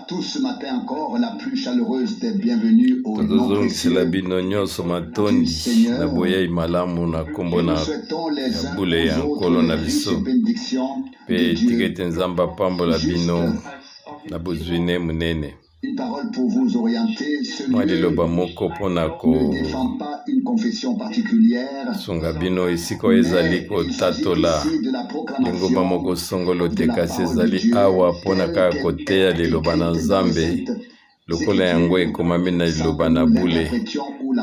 à tous ce matin encore la plus chaleureuse des bienvenues au nom tozozongisela bino nyonso matondi na boyei malamu na kombo na ya bule ya nkolo na biso mpe tika ete nzambe apambola bino na bozwi munene. Une parole pour vous orienter. Mwa liloba moko mpona Ne défend pas une confession particulière. kosunga bino esika ezali kotatola lingomba moko songolo te kasi ezali awa mpona kaka koteya liloba na nzambe lokola yango ekomami na liloba na bule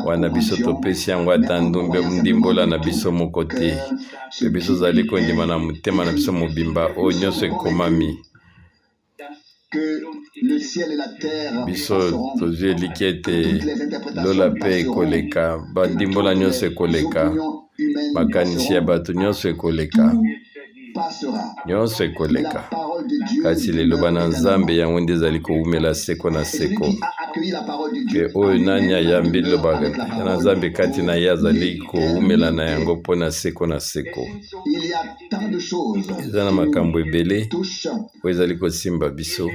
wana biso topesi yango ata ndimbola na biso moko te mpe biso zali kondima na motema na biso mobimba oyo nyonso ekomami biso tozwi eliki ete lola mpe ekoleka bandimbola nyonso ekoleka makanisi ya bato nyonso ekoleka nyonso ekoleka kasi liloba na nzambe yango nde ezali kowumela seko na seko mpe oyo nani ayambi liloba na nzambe kati na ye azali kowumela na yango mpona seko na seko. Eza na makambo ebele oyo ezali kosimba biso.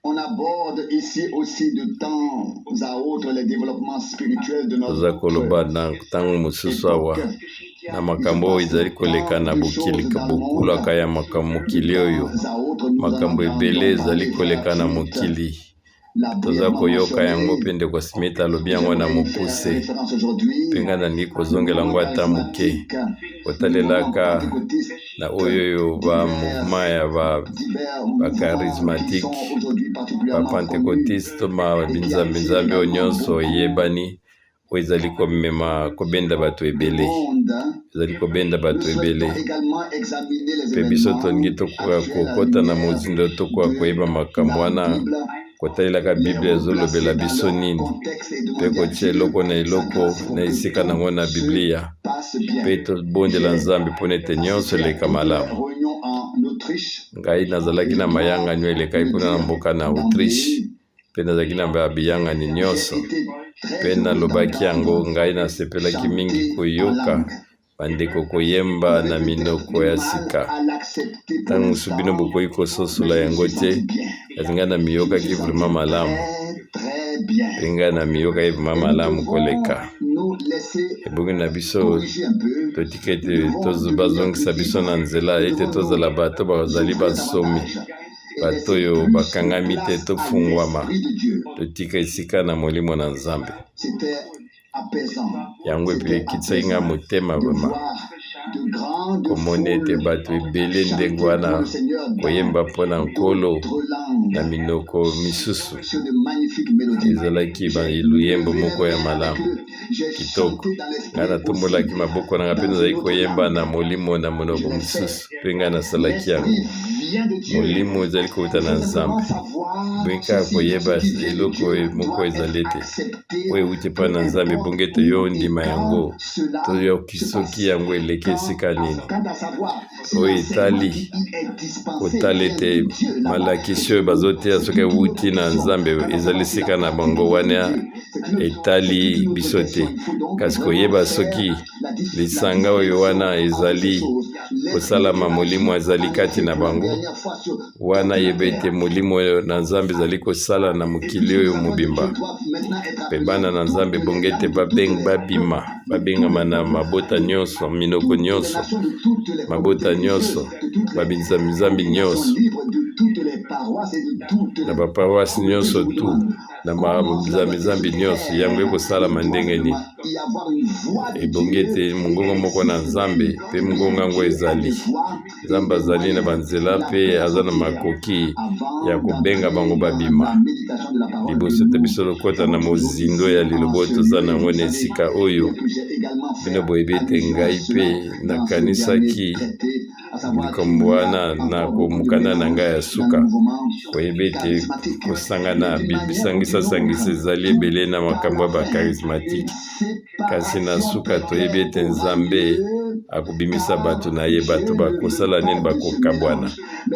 On aborde ici aussi de temps à autre les développements spirituels de notre toza koloba na ntango mosusu awa na makambo oyo ezali koleka na bokulaka ya mokili oyo makambo ebele ezali koleka na mokili toza koyoka yango mpe ndeko Smith alobi yango na mokuse mpe nga nalingi kozongela yango ata moke kotalelaka na oyo ba mouvement ya bacharismatique bapentekotiste binzambe oyo nyonso eyebani oyo ezali kobenda bato ebele ezali kobenda bato ebele mpe biso tolingi tokoka kokota na mozindo tokoka koyeba makambo wana kotalelaka Biblia ezolobela biso nini mpe kotia eloko na eloko na esika nango na Biblia mpe tobondela nzambe mpona ete nyonso eleka malamu. Ngai nazalaki na mayangani oyo elekaki kuna na mboka na Autriche mpe nazalaki na babiyangani nyonso mpe nalobaki yango ngai nasepelaki mingi koyoka bandeko koyemba na minoko ya sika ntango mosusu bino bokoki kososola yango te kasi ngai na miyokaki vraimen malamu mpe ngai na miyokaki vraimen malamu koleka ebongi na biso totika ete bazongisa biso na nzela ete tozala bato bazali basomi bato oyo bakangami te tofungwama totika esika na molimo na nzambe yango epe ekitsaki nga motema vraimen komona ete bato ebele ndenge wana koyemba mpona nkolo na minoko misusu ezalaki luyembo moko ya malamu kitoko. Ngai natombolaki maboko nanga mpe nazali koyemba na molimo na monoko mosusu mpe ngai nasalaki yango molimo ezali kouta na nzambe bongi kaka koyeba eloko moko ezali te oyo euti mpa na nzambe bongi ete yo ndima yango toyoki soki yango eleki esika nini oyo etali kotala ete malakisi oyo bazoteya soki euti na nzambe ezali esika na bango wana etali biso te kasi koyeba soki lisanga oyo wana ezali kosalama molimo ezali kati na bango wana yeba ete molimo oyo na nzambe ezali kosala na mokili oyo mobimba mpe bana na nzambe bonge ete babengama na mabota nyonso minoko nyonso mabota nyonso babinzamizambi nyonso na baparoisi nyonso tu na mazambi nyonso yango ekosalama ndenge nini ebongi ete mongongo moko na nzambe mpe mongongo yango ezali nzambe azali na banzela mpe aza na makoki ya kobenga bango babima liboso te biso lokota na mozindo ya lilobo toza nango na esika oyo bino boyebi ete ngai mpe nakanisaki likambo wana na komukana na ngai ya suka koyebi ete kosangana bisangisa ezali ebele na makambo ya bacharismatique kasi na suka toyebi ete nzambe akobimisa bato na ye bato bakosala nini bakokabwana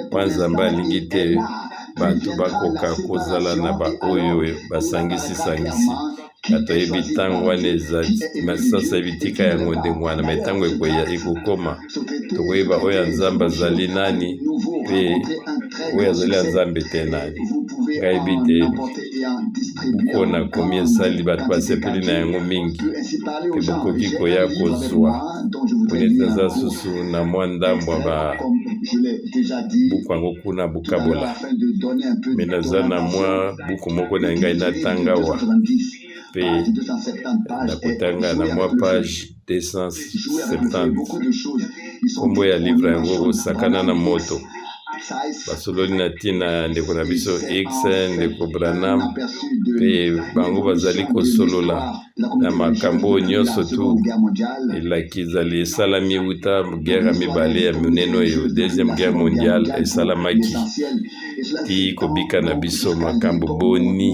mpo nzambe alingi te bato bakoka kozala na baoyo basangisi bato yebi ntango wana masasa ebitika yango ndenge wana ma ntango ekokoma tokoyeba oyo nzambe azali nani mpe oyo azali ya nzambe te nani ngai bite buku nakomi esali bato basepeli na yango mingi mpe bokoki koya kozwa mpona eza susu na mwa ndambo ya buku yango kuna bokabola me naza na mwa buku moko na ngai natanga awa mpe nakotanga na mwa page 270 nkombo ya livre yango osakana na moto basololi na ntina ndeko na biso X ndeko Branham mpe bango bazali kosolola na makambo nyonso tu elaki ezali esalami wuta guerre ya mibale ya monene oyo deuxième guerre mondiale esalamaki ti kobika na biso makambo boni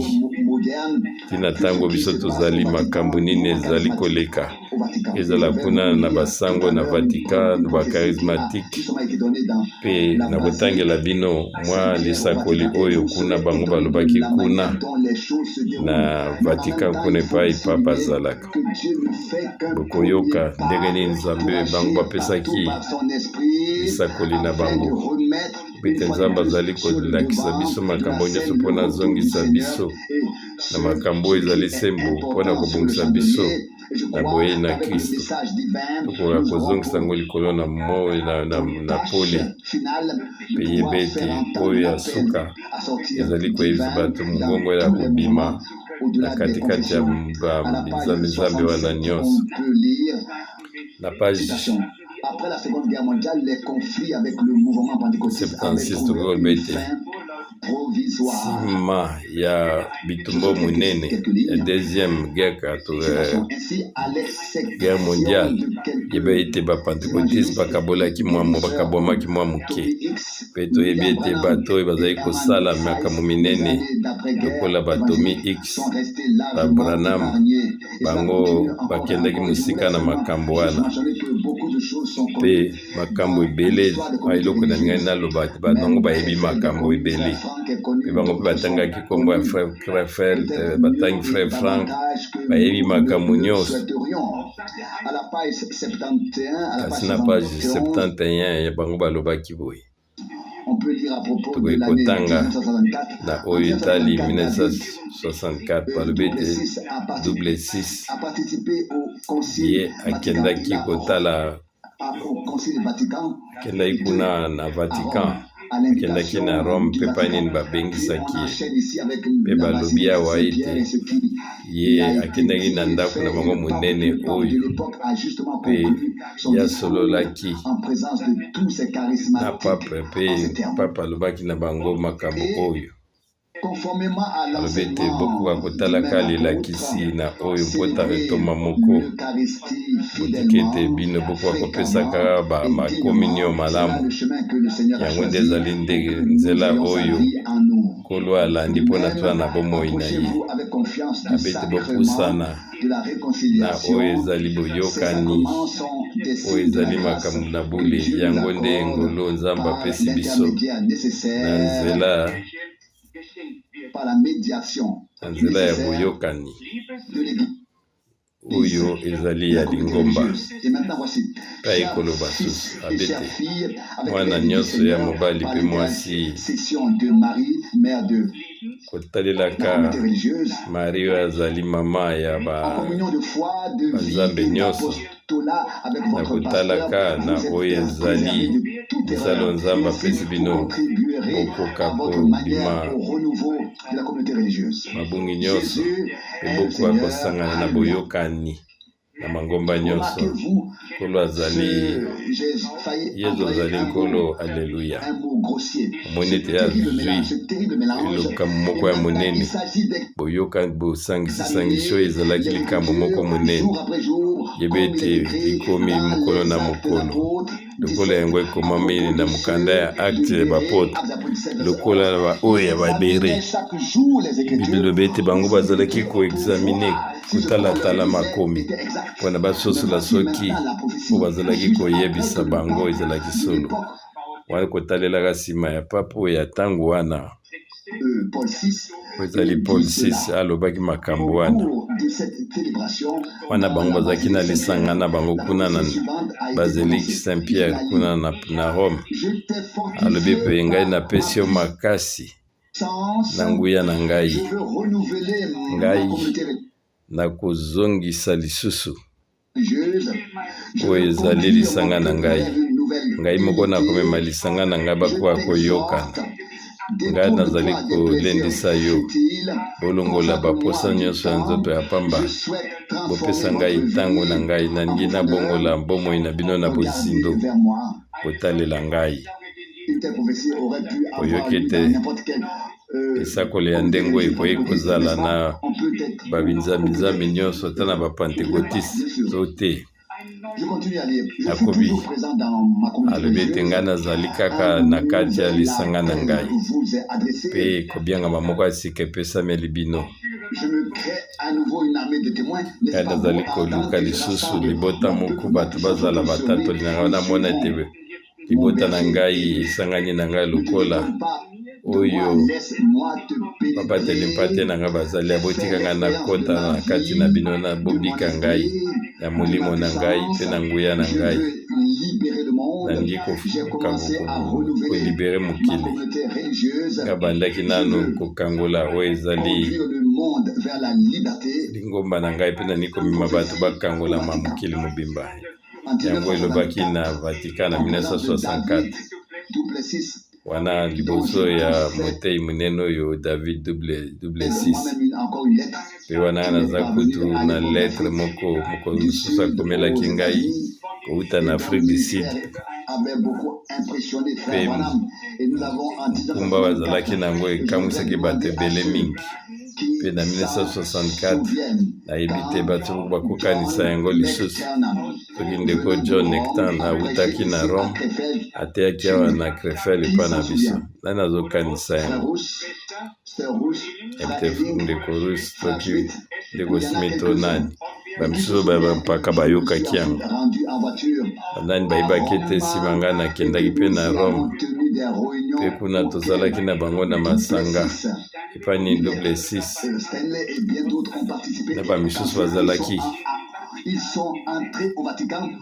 tina ntango biso tozali makambo nini ezali koleka ezala kuna na basango na Vatican bacharismatique mpe na kotangela bino mwa lisakoli oyo kuna bango balobaki kuna na Vatican kuna epai papa azalaka bokoyoka ndenge nini nzambe bango bapesaki lisakoli na bango pete nzambe azali kolakisa biso makambo nyonso mpona azongisa biso na makambo ezali sembo mpona kobongisa biso na boye na Kristo tokoka kozongisa yango likolo na moi na pole mpe yeba ete oyo ya suka ezali koyebisa bato mongongo ya kobima na katikati ya bizambe wana nyonso na page Après la Seconde Guerre mondiale, les conflits avec le mouvement pentecôtiste 76 tokobete sima ya bitumbo munene ya deuxième guerre mondiale yeba ete bapentecôtiste bakabolaki bakabwamaki mwa moke mpe toyebi ete bato oyo bazali kosala makambo minene lokola batomi X babranam bango bakendaki mosika na makambo wana mpe makambo ebele eloko na ngai naloba bango bayebi makambo ebele mpe bango mpe batangaki nkombo ya frère Crefeld batangi frère Frank bayebi makambo nyonso kasi na page 71 ya bango balobaki boye tokoki kotanga na oyo etali 1964 balobi ete double 6 ye akendaki kotala akendaki kuna na Vatican akendaki na Rome mpe pa nini babengisaki mpe balobi awa ete ye akendaki na ndako na bango monene oyo mpe yasololaki na pape mpe pape alobaki na bango makambo oyo alobi ete bokoka kotalaka lelakisi na oyo mpota retoma moko botiki ete bino bokoka kopesaka bakominio malamu yango nde ezali nzela oyo nkolo alandi mpona twana na bomoi na ye abete bopusana na oyo ezali boyokani oyo ezali makambo na bule yango nde ngolo nzambe apesi biso na nzela ya boyokani oyo ezali ya lingomba mpe ekoloba susu abete mwana nyonso ya mobali mpe mwasi kotalelaka Marie oyo azali mama ya banzambe nyonso na kotalaka na oyo ezali misalo nzambe apesi bino bokoka kobima mabungi nyonso mpe bokoka kosangana na boyokani na mangomba nyonso nkolo azali yesu azali nkolo aleluya omoni ete azwi elokamo moko ya monene boyoka bosangisi oyo ezalaki likambo moko monene yebe ete ekomi mokolo na mokolo lokola yango ekomami na mokanda ya acte ya bapotre lokola oyo ya babere bilobi ete bango bazalaki koexamine kotalatala makomi mpona basosola soki po bazalaki koyebisa bango ezalaki solo wana kotalelaka nsima ya papa oyo ya ntango wana ezali Paul VI alobaki makambo wana bango bazalaki na lisanga na bango kuna na Basilique Saint-Pierre kuna na Rome alobi mpe ngai napesi yo makasi na nguya na ngai Je veux renouveler ma Ngai. communauté nakozongisa lisusu religieuse. Je oyo veux ezali conduire lisanga mon na peuple ngai vers une nouvelle ngai moko unité. nakomema lisanga na ngai Je bakoya koyokana t'exhorte, ngai nazali détourne-toi des plaisirs kolendisa yo futiles, bolongola baposa consacre-moi du nyonso ya temps. nzoto ya pamba Je souhaite bopesa transformer ngai votre ntango na vie ngai en nalingi nabongola bomoi na bino na bozindo regardez vers moi. kotalela ngai Une telle prophétie aurait pu avoir Oyoki lieu ete dans n'importe quel esakolo ya ndenge oyo ekoki kozala na on peut être babinzambi nyonso ata na bapentekotiste to te Je continue à lire. Je suis Akobi. toujours présent dans ma communauté alobi ete religieuse. ngai nazali kaka na kati ya lisanga na ngai Vous est adressé. mpe kobiangama moko ya sika epesameli bino Je me crée à nouveau une armée de témoins. N'est-ce ngai pas nazali pour koluka entendre lisusu l'ensemble libota mon moko peuple bato bazala batatoli na ngai namona ete libota na ngai esangani na ngai lokola oyo babateli mpate na ngai bazali abotika ngai nakota na kati na bino na bobika ngai ya molimo na ngai mpe na nguya na ngai nalingi kolibere mokili ngai bandaki nano kokangola oyo ezali lingomba na ngai mpe nani komema bato bakangolama mokili mobimba yango elobaki na Vatican na 1964 wana liboso ya motei munene oyo David Duplessis mpe wana naza kutu na lettre moko mosusu akomelaki ngai kouta na Afrique du Sud mpe mokumba bazalaki nango ekamwisaki bato ebele mingi mpe na 1964 nayebi te bato bakokanisa yango lisusu soki ndeko John Nectan awutaki na Rome ateyaki awa na Krefeld epa na biso nani azokanisa yango ndeko Rus toki ndeko Smith o nani bamisusu bampaka bayokaki yango banani bayebaki ete nsima ngai nakendaki mpe na Rome mpe kuna tozalaki na bango na masanga epani Duplessis na bamisusu bazalaki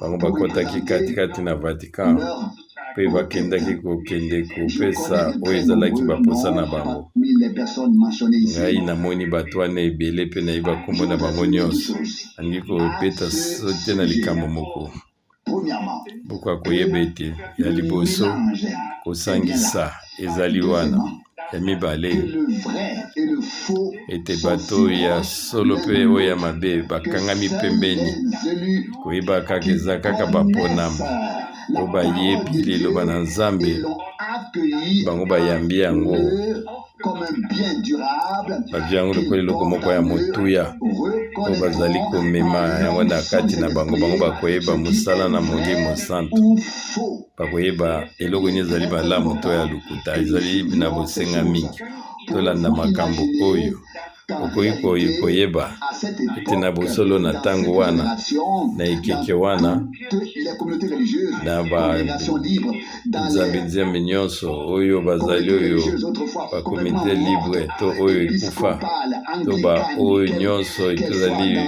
bango bakotaki katikati na Vatican mpe bakendaki kokende kopesa oyo ezalaki baposa na bango ngai namoni bato wana ebele mpe nayeba kombo na bango nyonso alingi kobeta sote na likambo moko boko akoyeba ete ya liboso kosangisa ezali wana ya mibale ete bato ya solo mpe oyo ya mabe bakangami pembeni koyeba kaka eza kaka baponama oyo bayebi liloba na Nzambe bango bayambi yango bazwi yango lokola eloko moko ya motuya oyo bazali komema yango na kati na bango bakoyeba mosala na Molimo Santo bakoyeba eloko nini ezali malamu to ya lokuta ezali na bosenga mingi tolanda makambo oyo okoki koyeba ete na bosolo na ntango wana na ekeke wana na banzambe nyonso oyo bazali oyo bakomite libre to oyo ekufa to oyo nyonso tozali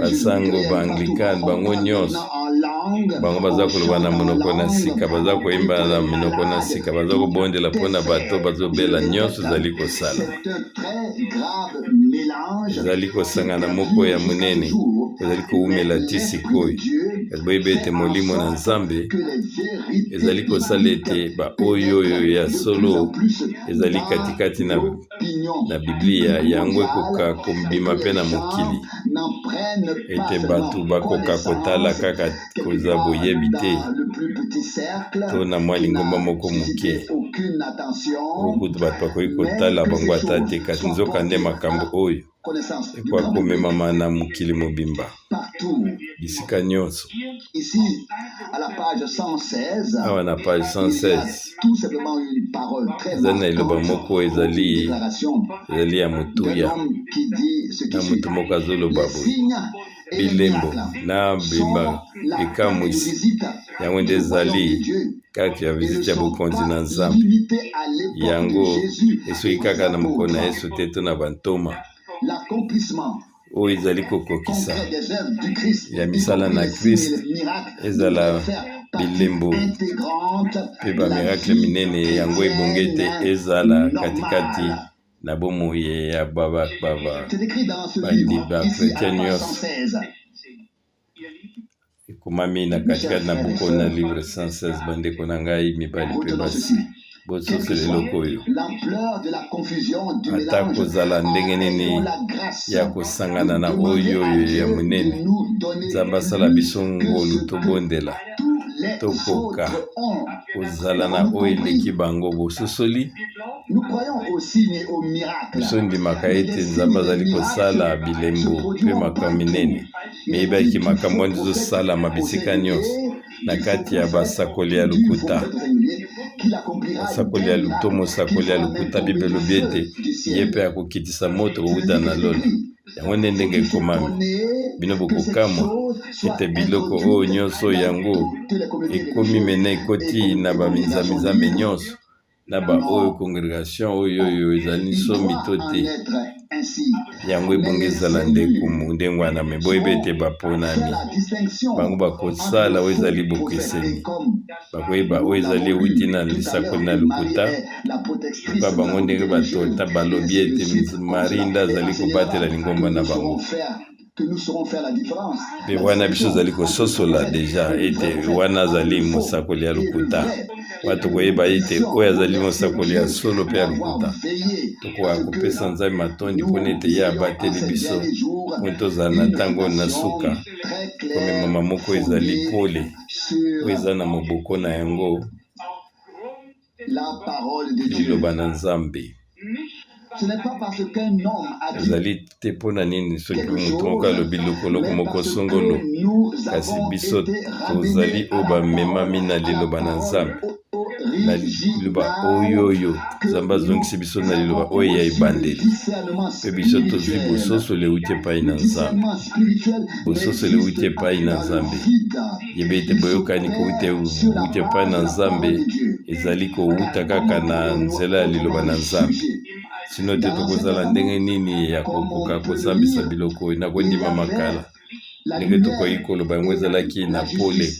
basango baanglikane bango nyonso bango baza koloba na monoko na sika baza koyemba na minoko na sika baza kobondela mpona bato bazobela nyonso ezali kosala ezali kosangana moko ya monene ezali koumela ti sikoyo boyeba ete molimo na Nzambe ezali kosala ete baoyo ya solo ezali katikati na Biblia yango ekoka kobima mpe na mokili ete bato bakoka kotala kaka koza boyebi te to na mwa lingomba moko moke okutu bato bakoki kotala bango ata te kasi nzoka nde makambo oyo ekoka komemama na mokili mobimba bisika nyonso awa na page 116 ezali na eloba moko ezali ya motuya na motu moko azoloba boye bilembo na bikamwisi yango nde ezali kaka ya viziti ya bokonzi na Nzambe yango esoki kaka na mokolo na Yesu te to na bantoma oyo ezali kokokisa ya misala na Kristo ezala bilembo mpe bamiracle minene yango ebongi ete ezala katikati na bomoi ya bakretien nyonso. Ekomami na katikati na buku na livre 116 bandeko na ngai mibali mpe basi bososela eloko oyo ata kozala ndenge nini ya kosangana na oyo ya monene. Nzambe asala biso ngolu tobondela tokoka kozala na oyo eleki bango bososoli. Biso ndimaka ete Nzambe azali kosala bilembo mpe makambo minene, meyebaki makambo wana ezosalama bisika nyonso na kati ya basakoli ya lokuta. Basakoli ya luto mosakoli ya lokuta Bible elobi ete ye mpe akokitisa moto kowuta na lola. Yango nde ndenge ekomami bino bokokamwa ete biloko oyo nyonso yango ekomi mena ekoti na baminzamizambe nyonso na baoyo congregation oyo ezali somi to te. Yango ebongi ezala ndenge wana me boyeba ete baponami bango bakosala oyo ezali bokeseni, bakoyeba oyo ezali ewuti na lisakoli na lokuta luka bango ndenge batota balobi ete Marie nde azali kobatela lingomba na bango. Mpe wana biso azali kososola deja ete wana azali mosakoli ya lokuta. Watu koyeba ete oyo azali mosakoli ya solo mpe ya lokuta. Tokoka kopesa Nzambe matondi mpona ete ye abateli biso mpo tozala na ntango na suka. Kome mama moko ezali pole oyo eza na moboko na yango liloba na Nzambe. Ezali te mpona nini soki moto moko alobi lokoloko moko songolo, kasi biso tozali oyo bamemami na liloba na Nzambe, na liloba oyo Nzambe azongisi biso na liloba oyo ya ebandeli. Mpe biso tozwi bososolo ewuti epai na Nzambe, bososolo ewuti epai na Nzambe. Yebe ete boyokani kowuta epai na Nzambe ezali kowuta kaka na nzela ya liloba na Nzambe. Sino te tokozala ndenge nini ya kokoka kosambisa biloko oyo na kondima makala ndenge tokoki koloba yango ezalaki na pole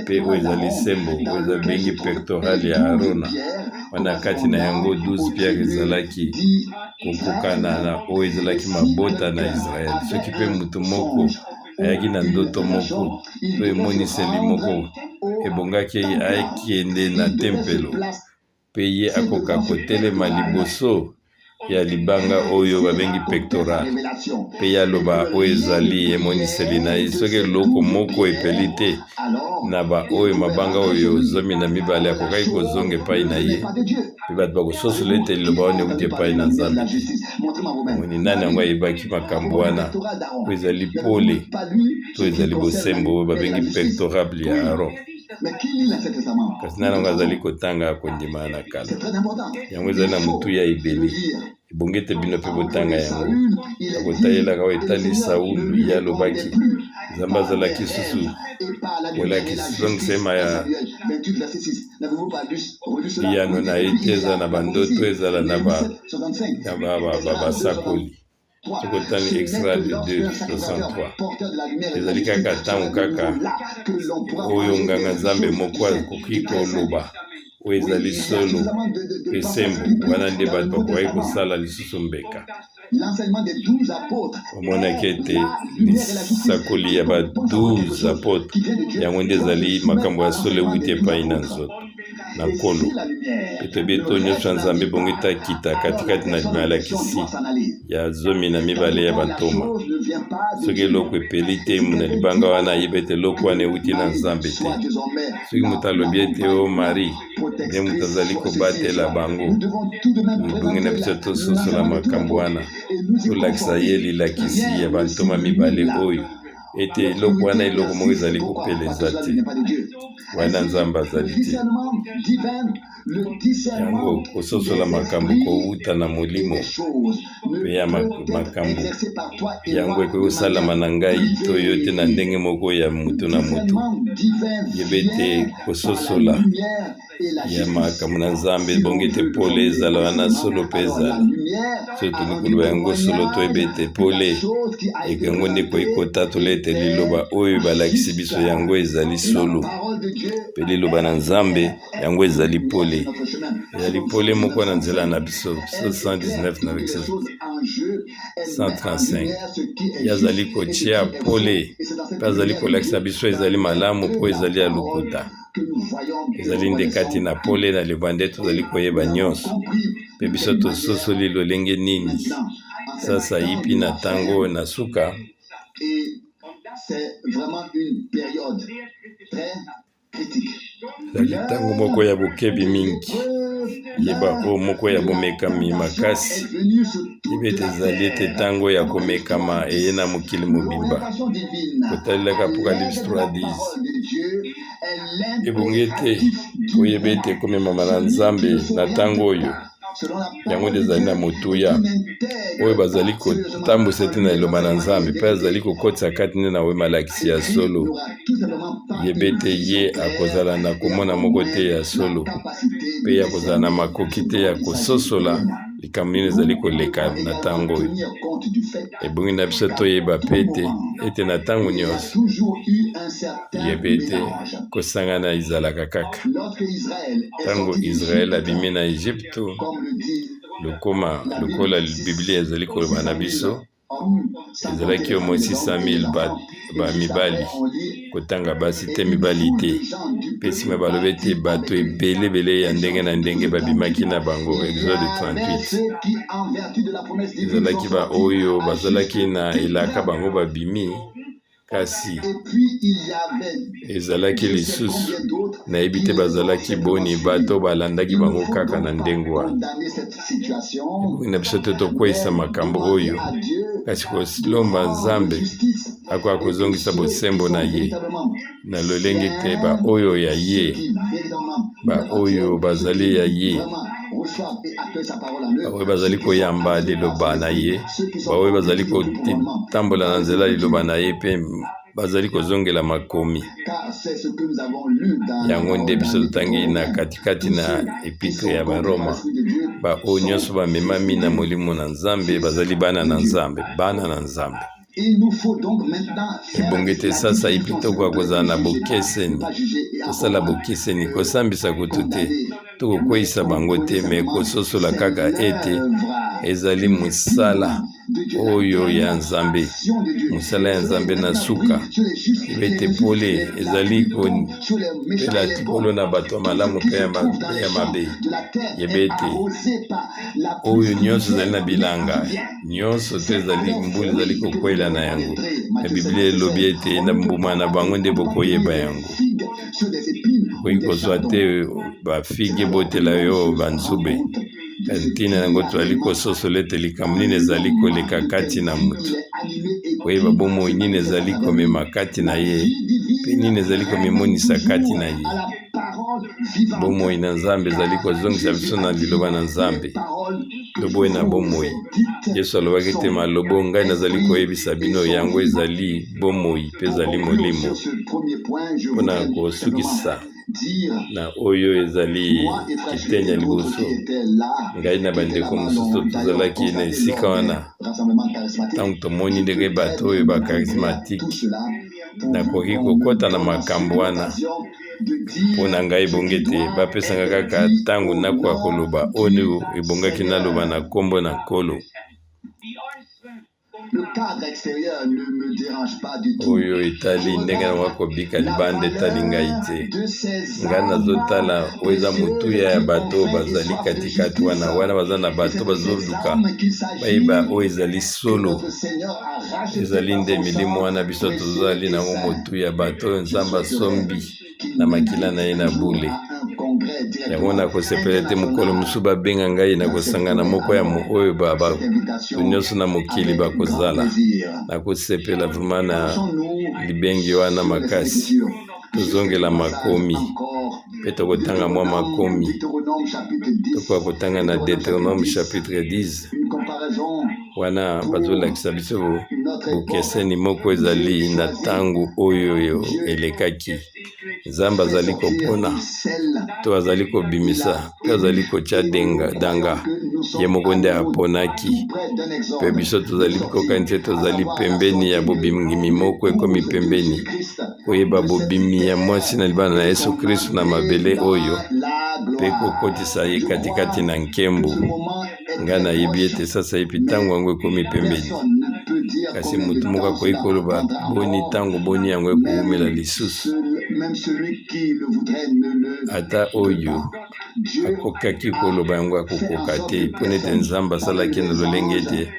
mpe oyo ezali sembo oyo ezabengi pectoral ya Arona wana kati na yango 12 pierre ezalaki kokokana na oyo ezalaki mabota na Israel. Soki mpe moto moko ayaki na ndoto moko to emoniseli moko ebongaki akende na tempelo mpe ye akoka kotelema liboso ya libanga oyo babengi pectoral mpe yaloba oyo ezali emoniseli na ye. Soki eloko moko epeli te na baoyo mabanga oyo zomi na mibale akokaki kozonga epai na ye mpe bato bakososola ete liloba wana ewuti epai na Nzambe te. Moni nani yango ayebaki makambo wana oyo ezali pole to ezali bosembo oyo babengi pectoral ya Aaron. Kasi nani yango azali kotanga kondima na kala yango ezali na motu ya ebele. Ebongi ete bino mpe botanga yango bakotayelaka oyo etali Saulu ye alobaki Nzambe azalaki susu kolakisema ya yano na ye te eza na bandoto ezala na basakoli. Sokotani extra de 263 ezali kaka ntango kaka oyo nganga Nzambe moko akoki koloba oyo ezali solo mpe sembo wana nde bato bakoki kosala lisusu mbeka. Omonaki ete lisakoli ya ba 12 apotre yango nde ezali makambo ya solo ewuti epai na nzoto na nkolo mpe toyebi to nyonso ya Nzambe ebongi takita katikati na bimalakisi ya zomi na mibale ya bantoma. Soki eloko epeli te na libanga wana ayeba ete eloko wana ewuti na Nzambe te. Soki moto alobi ete o Marie nde moto azali kobatela bango, ebongi na biso tososola makambo wana tolakisa ye lilakisi ya bantoma mibale oyo ete eloko wana eloko moko ezali kopeleza te, wana Nzambe azali te. Yango kososola makambo kowuta na molimo mpe ya makambo yango ekoki kosalama na ngai to yo te na ndenge moko ya motu na motu. Yebe ete kososola ya makambo na Nzambe ebongi ete pole ezala wana solo mpe ezala soto mokolo yango solo toyebi ete pole ekango nde koyekota tola ete liloba oyo balakisi biso yango ezali solo mpe liloba na Nzambe yango ezali pole moko na nzela na biso 119 na verset 135 yazali kotia pole mpe azali kolakisa biso ezali malamu mpo ezali ya lokuta ezali nde kati na pole na liloba nde tozali koyeba nyonso mpe biso tososoli lolenge nini sasa yipi na ntango na suka ezali ntango moko ya bokebi mingi yeba o moko ya bomekami makasi yeba ete ezali ete ntango ya komekama eye na mokili mobimba kotalelaka Apocalypse 3:10 ebongi ete koyeba ete komemama na Nzambe na ntango oyo yango nde ezali na motuya oyo bazali kotambusa ete na liloba na Nzambe mpe azali kokotisa kati nde na wema malakisi ya solo yeba ete ye akozala na komona moko te ya solo mpe akozala na makoki te ya kososola likambo nini ezali koleka na ntango oyo ebongi na biso toyeba mpe ete na ntango nyonso yeba ete kosangana ezalaka kaka ntango Israel abimi na Egypte lokola Biblia ezali koloba na biso ezalaki omo 600,000 bamibali kotanga basi te mibali te mpe nsima balobi ete bato ebelebele ya ndenge na ndenge babimaki na bango Exode 38 ezalaki baoyo bazalaki na elaka bango babimi kasi ezalaki lisusu nayebi te bazalaki boni bato balandaki bango kaka na ndenge wana na biso te tokweyisa makambo oyo kasi kolomba Nzambe akoka kozongisa bosembo na ye na lolenge te baoyo ya ye baoyo bazali ya ye baoyo bazali koyamba liloba na ye baoyo bazali kotambola na nzela liloba na ye mpe bazali kozongela makomi yango nde biso totangi na katikati na epitre ya Baroma baoyo nyonso bamemami na molimo na Nzambe bazali bana na Nzambe ebongi te sasa ipi tokoka kozala na bokeseni kosala bokeseni kosambisa kutu te tokokweyisa bango te me kososola kaka ete ezali mosala oyo ya Nzambe mosala ya Nzambe na suka ete pole ezali kopela tikolo na bato malamu mpe ya mabe yeba ete oyo nyonso ezali na bilanga nyonso te ezali mbula ezali kokwela na yango na Biblia elobi ete na mbuma na bango nde bokoyeba yango koki kozwa te bafigi botela yo banzube kasi ntina yango tozali kososola ete likambo nini ezali koleka kati na moto koyeba bomoi nini ezali komema kati na ye mpe nini ezali komimonisa kati na ye bomoi na Nzambe ezali kozongisa biso na liloba na Nzambe lobo na bomoi Yesu alobaki te malobo ngai nazali koyebisa bino yango ezali bomoi mpe ezali molimo mpona kosukisa na oyo ezali kitenya liboso ngai na bandeko mosusu tozalaki na esika wana ntango tomoni ndenge bato oyo bakarismatike nakoki kokɔta na makambo wana mpona ngai ebongi te bapesanga kaka ntango nakoka koloba oyo ebongaki naloba na kombo na Nkolo oyo etali ndenge nango akobika libanda etali ngai te ngai nazotala oyo eza motuya ya bato bazali katikati wana baza na bato bazoluka bayeba oyo ezali solo ezali nde milimo wana biso tozali nango motuya bato oyo Nzambe asombi na makila na ye na bule yango nakosepela ete mokolo mosusu babenga ngai nakosangana moko ya oyo bato nyonso na mokili bakozala nakosepela vraimen na libengi wana makasi tozongela makomi mpe tokotanga mwa makomi tokoka kotanga na Deutéronome chapitre 10 wana bazolakisa biso bokeseni moko ezali na ntango oyo elekaki Nzambe azali kopona to azali kobimisa to azali kotia danga ye moko nde aponaki mpe biso tozali kokani te tozali pembeni ya bobimi moko ekomi pembeni koyeba bobimi ya mwasi na libala na Yesu Kristu na mabele oyo mpe kokotisa ye katikati na nkembo. Nga nayebi ete sasa epi ntango yango ekomi pembeni, kasi motu moko akoki koloba boni ntango boni yango ekowumela lisusu. Ata oyo akokaki koloba yango akokoka te, mpona ete Nzambe asalaki na lolenge ete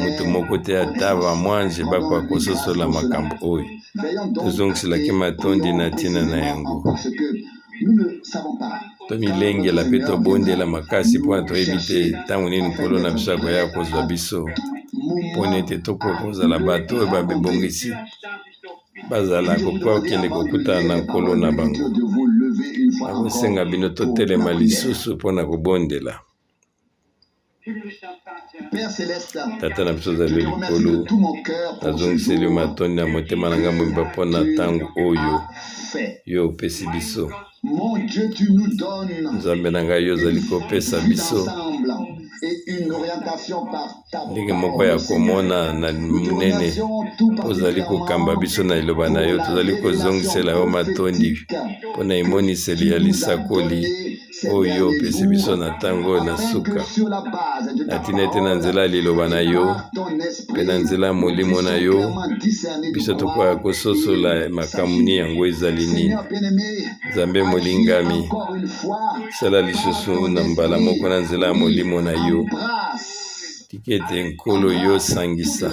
motu moko te ata bamwanje bakoka kososola makambo oyo. Tozongiselaki matondi na ntina na yango. Tomilengela mpe tobondela makasi mpona toyebi te ntango nini Nkolo na biso akoya kozwa biso, mpona ete tokoka kozala bato oyo babebongisi bazala kokoka okende kokutana na Nkolo na bango. Nakosenga bino totelema lisusu mpona kobondela. Tata na biso ozali likolo, nazongiseli yo matondi na motema na ngai mobimba mpona ntango oyo yo opesi biso. Nzambe na ngai yo ozali kopesa biso ndenge moko ya komona na munene, ozali kokamba biso na liloba na yo, tozali kozongisela yo matondi mpona emoniseli ya lisakoli oyo opesi biso na ntango na suka, na ntina ete na nzela ya liloba na yo mpe na nzela ya molimo na yo biso tokoka kososola makambo ni yango ezali nini. Nzambe molingami, sala lisusu na mbala moko na nzela ya molimo na yo, tika ete Nkolo yo sangisa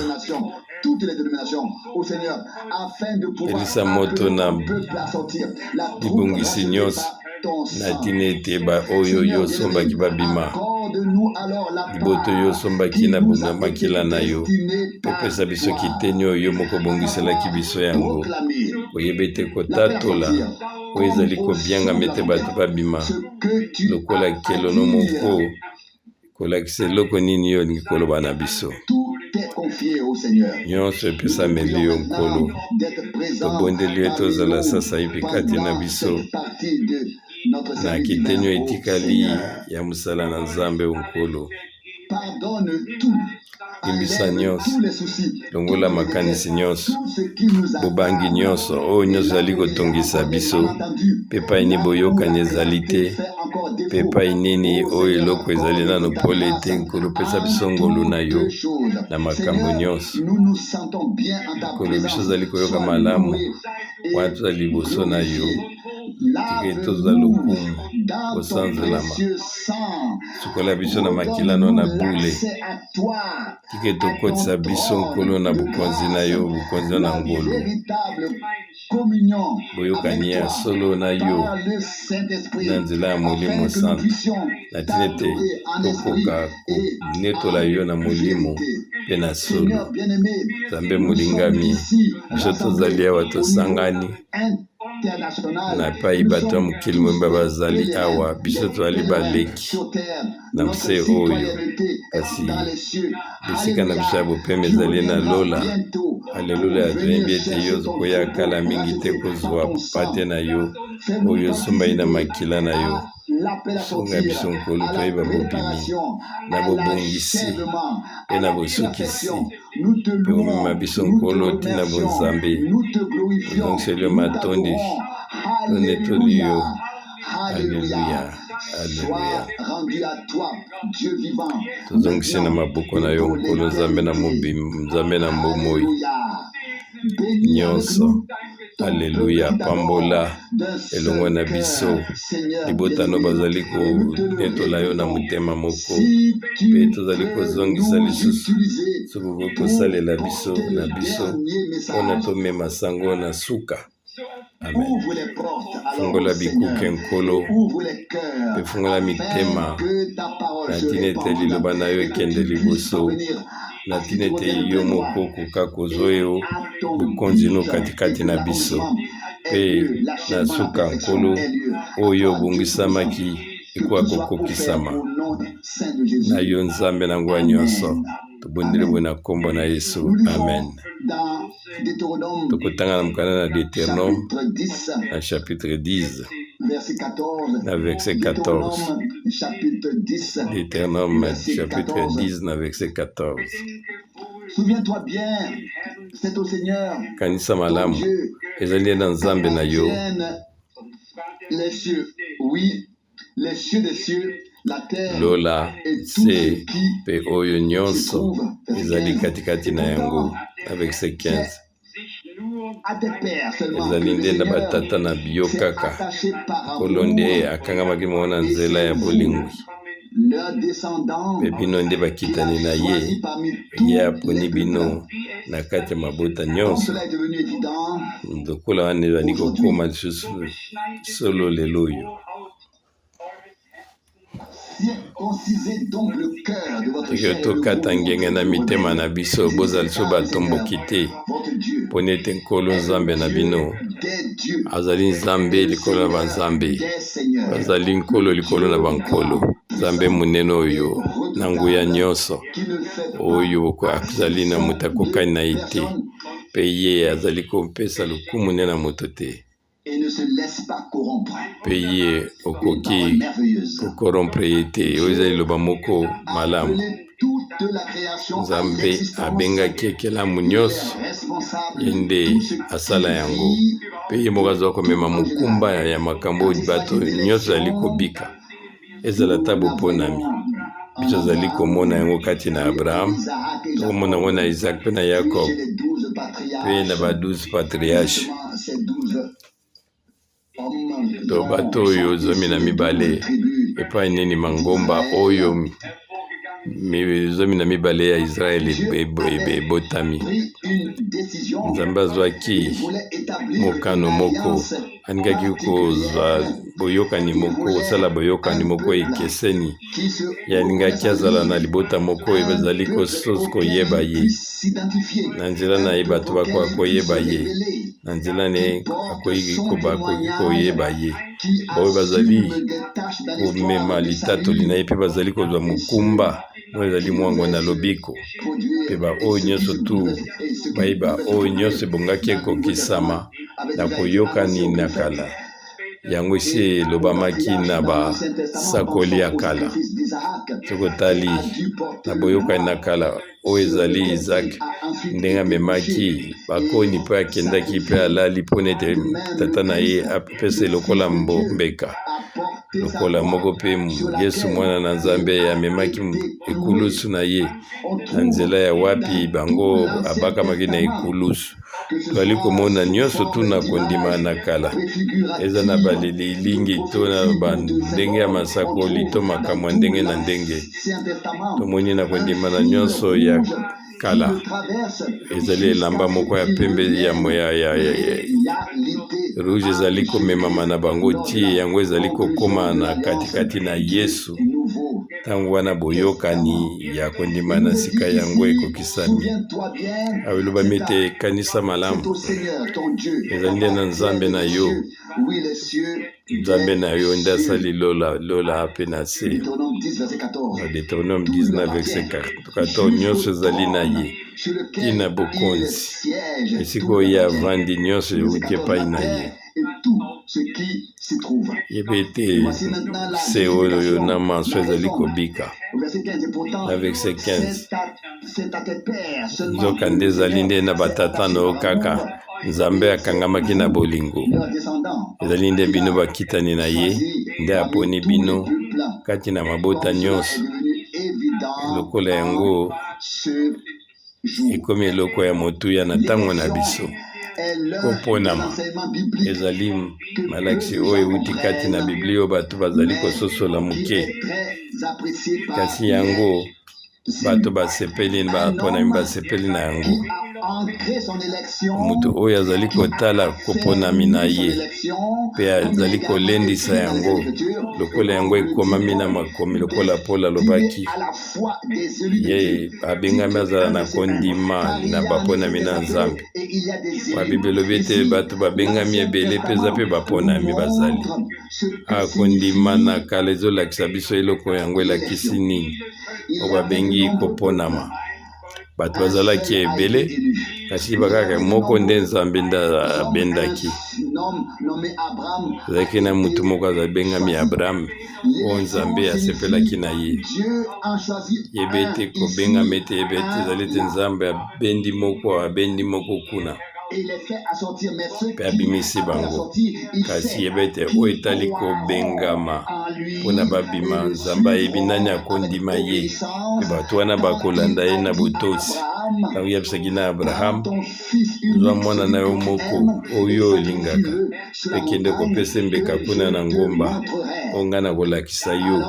elisa moto na bibongisi nyonso na ntina ete oyo yo osombaki babima, liboto yo osombaki na makila na yo, popesa biso kiteni oyo moko bongiselaki biso yango. Koyeba ete kotatola oyo ezali kobianga ete bato babima lokola kelono moko kolakisa eloko nini yo olingi koloba na biso. Nyonso epesameli yo Nkolo, tobondeli yo tozala sasa ipi kati na biso na kiteni oyo etikali ya mosala na Nzambe Nkolo. Limbisa nyonso, longola makanisi nyonso, bobangi nyonso oyo nyonso ezali kotongisa biso, mpe epai nini boyokani ezali te, mpe epai nini oyo eloko ezali nano pole te. Nkolo pesa biso ngolu na yo na makambo nyonso. Nkolo biso ozali koyoka malamu wana tozali liboso na yo, tika toza lokumu kosanzelama, sukola biso na makilano na bule, tika tokotisa biso Nkolo na bukonzi na yo, bukonzi na ngolu, boyokani ya solo na yo na nzela ya Molimo Santo, na ntina ete tokoka konetola yo na molimo mpe na solo. Nzambe molingami, biso tozali awa tosangani na epai bato ya mokili mobimba bazali awa, biso tozali baleki na mse oyo, kasi bisika na biso ya bopeme ezali na lola. Haleluya, toyebi ete yo koya kala mingi te kozwa pate na yo oyo osombaki na makila na yo. Songa biso Nkolo, toyeba bobimi na bobongisi mpe na bosukisi, mpe omema biso Nkolo ntina bonzambe. Tozongiseli yo matondi, tonetoli yo. Haleluya, haleluya. Tozongisi na maboko na yo Nkolo, Nzambe na mobimi, Nzambe na bomoi nyonso. Haleluya, pambola elongo na biso libotano bazali konetola yo na motema moko, mpe tozali kozongisa lisusu soki kosalela biso na biso mpona tomema sango na suka. Amen. Fungola bikuke Nkolo, mpe fungola mitema na ntina ete liloba na yo ekende liboso, na ntina ete yo moko koka kozwa yo bukonzi no katikati na biso, mpe na suka Nkolo oyo obongisamaki ekoka kokokisama na yo Nzambe na nguya nyonso. Tobondeli boye na kombo na Yesu, amen. Tokotanga na mokanda na Deutéronome na chapitre 10. na verset 14. Deutéronome chapitre 10 na verset 14. Souviens-toi bien, c'est au Seigneur, kanisa malamu ezali na Nzambe na yo. Les cieux, oui, les cieux des cieux, la terre lola et tout se ce qui pe oyo nyonso ezali katikati na yango na verset 15. à tes pères seulement ezali que nde le na Seigneur batata na biyo s'est kaka attaché par nkolo amour. nde akangamaki mo na nzela ya bolingwi Leurs descendants mpe bino nde qu'il bakitani na a ye choisis parmi tous ye les aponi bino peuples. na kati ya mabota Comme nyonso. cela est devenu évident, lokola wana ezali kokoma lisusu solo lelo oyo. circoncisez donc le cœur de votre Teke chair et le tokata ngenge na mitema na biso bozala so batomboki te votre Dieu, mpo ete nkolo nzambe na bino des dieux, azali nzambe likolo na banzambe, des seigneurs, bazali nkolo likolo na bankolo, nzambe monene oyo na nguya nyonso qui ne fait pas oyo azali na moto akokani na ye te, mpe ye azali kopesa lokumu nde na moto te, et ne se laisse pas corrompre. mpe ye Une parole okoki merveilleuse. kokorompre ye te. Oyo ezali loba moko malamu. Appelez toute la création à Nzambe l'existence. abengaki ekelamu Il est nyonso responsable ye de nde tout ce qui asala yango, vit, mpe ye moko azwa komema mokumba ya makambo oyo bato nyonso azali kobika, ezala ata boponami. Biso azali komona yango kati na Abraham, tokomona yango na Isaac mpe na Yakob, chez les 12 mpe patriarches, na ba 12 patriarche. justement, ces 12 hommes To bato oyo zomi na mibale epai nini mangomba oyo zomi na mibale ya Israeli ebotami. pris une décision. Nzambe azwaki Il voulait établir mokano une moko, alliance alingaki kozwa boyokani moko, kosala boyokani moko ekeseni, qui se ye alingaki azala na libota moko oyo bazali kososi koyeba ye, s'identifier. na nzela na ye bato bakoka koyeba ye, na nzela na ye akoki bakoki koyeba ye, oyo bazali komema litatoli na ye, mpe bazali kozwa mokumba oyo ezali mwango na lobiko, mpe baoyo nyonso tu bayeba oyo nyonso ebongaki ekokisama na koyokani na kala. Yango esi elobamaki na basakoli ya kala. Soki otali na boyokani na kala oyo ezali Isaac, ndenge amemaki bakoni mpe akendaki mpe alali mpona ete tata na ye apesa lokola mbeka lokola moko mpe Yesu mwana na Nzambe amemaki ekulusu na ye na nzela ya wapi bango abakamaki na ekulusu. Twali komona nyonso tu na kondima na kala eza na baleli lingi to na bandenge ya masakoli to makamwa ndenge na ndenge. Tomoni na kondima na nyonso ya kala ezali elamba moko ya pembe ya rouge ezali komemama na bango ti yango ezali kokoma na katikati na Yesu. Ntango wana boyokani ya kondima na sika yango ekokisami. Awelobami ete kanisa malamu ezali nde na Nzambe na yo, Nzambe na yo nde asali lola ape na se. Na Deutéronome 19 verset 14 nyonso ezali na ye tina bokonzi, esika oyo avandi nyonso euti epai na ye. Yebe ete se oyo na manso ezali kobika. Na verset 15 nzoka nde ezali nde na batata na yo kaka Nzambe akangamaki na bolingo, ezali nde bino bakitani na ye, nde aponi bino kati na mabota nyonso. Lokola yango ekomi eloko ya motuya na ntango na biso. Koponama ezali malakisi oyo euti kati na Biblia oyo bato bazali kososola moke, kasi yango bato basepeli baponami basepeli na yango. Moto oyo azali kotala koponami na ye mpe azali kolendisa yango lokola yango ekomami na makomi, lokola Paul alobaki ye abengami azala na kondima na baponami na Nzambe. Biblia elobi ete bato babengami ebele mpe eza mpe baponami bazali akondima na kala. Ezolakisa biso eloko yango elakisi nini oyo babengi koponama. Bato bazalaki ebele kasi bakaka moko nde nzambe nda abendaki azalaki na mutu moko azabengami Abraham oyo nzambe asepelaki na ye yebe ete kobengama ete yebe ete ezali ete nzambe abendi moko kuna mpe abimisi bango kasi yebe ete oyo etali kobengama mpona babima nzambe ayebi nani akondima ye mpe bato wana bakolanda ye na botosi ntango yebisaki na Abraham zwa mwana na yo moko oyo olingaka mpe kende kopesa mbeka kuna na ngomba oyo ngai nakolakisa yo.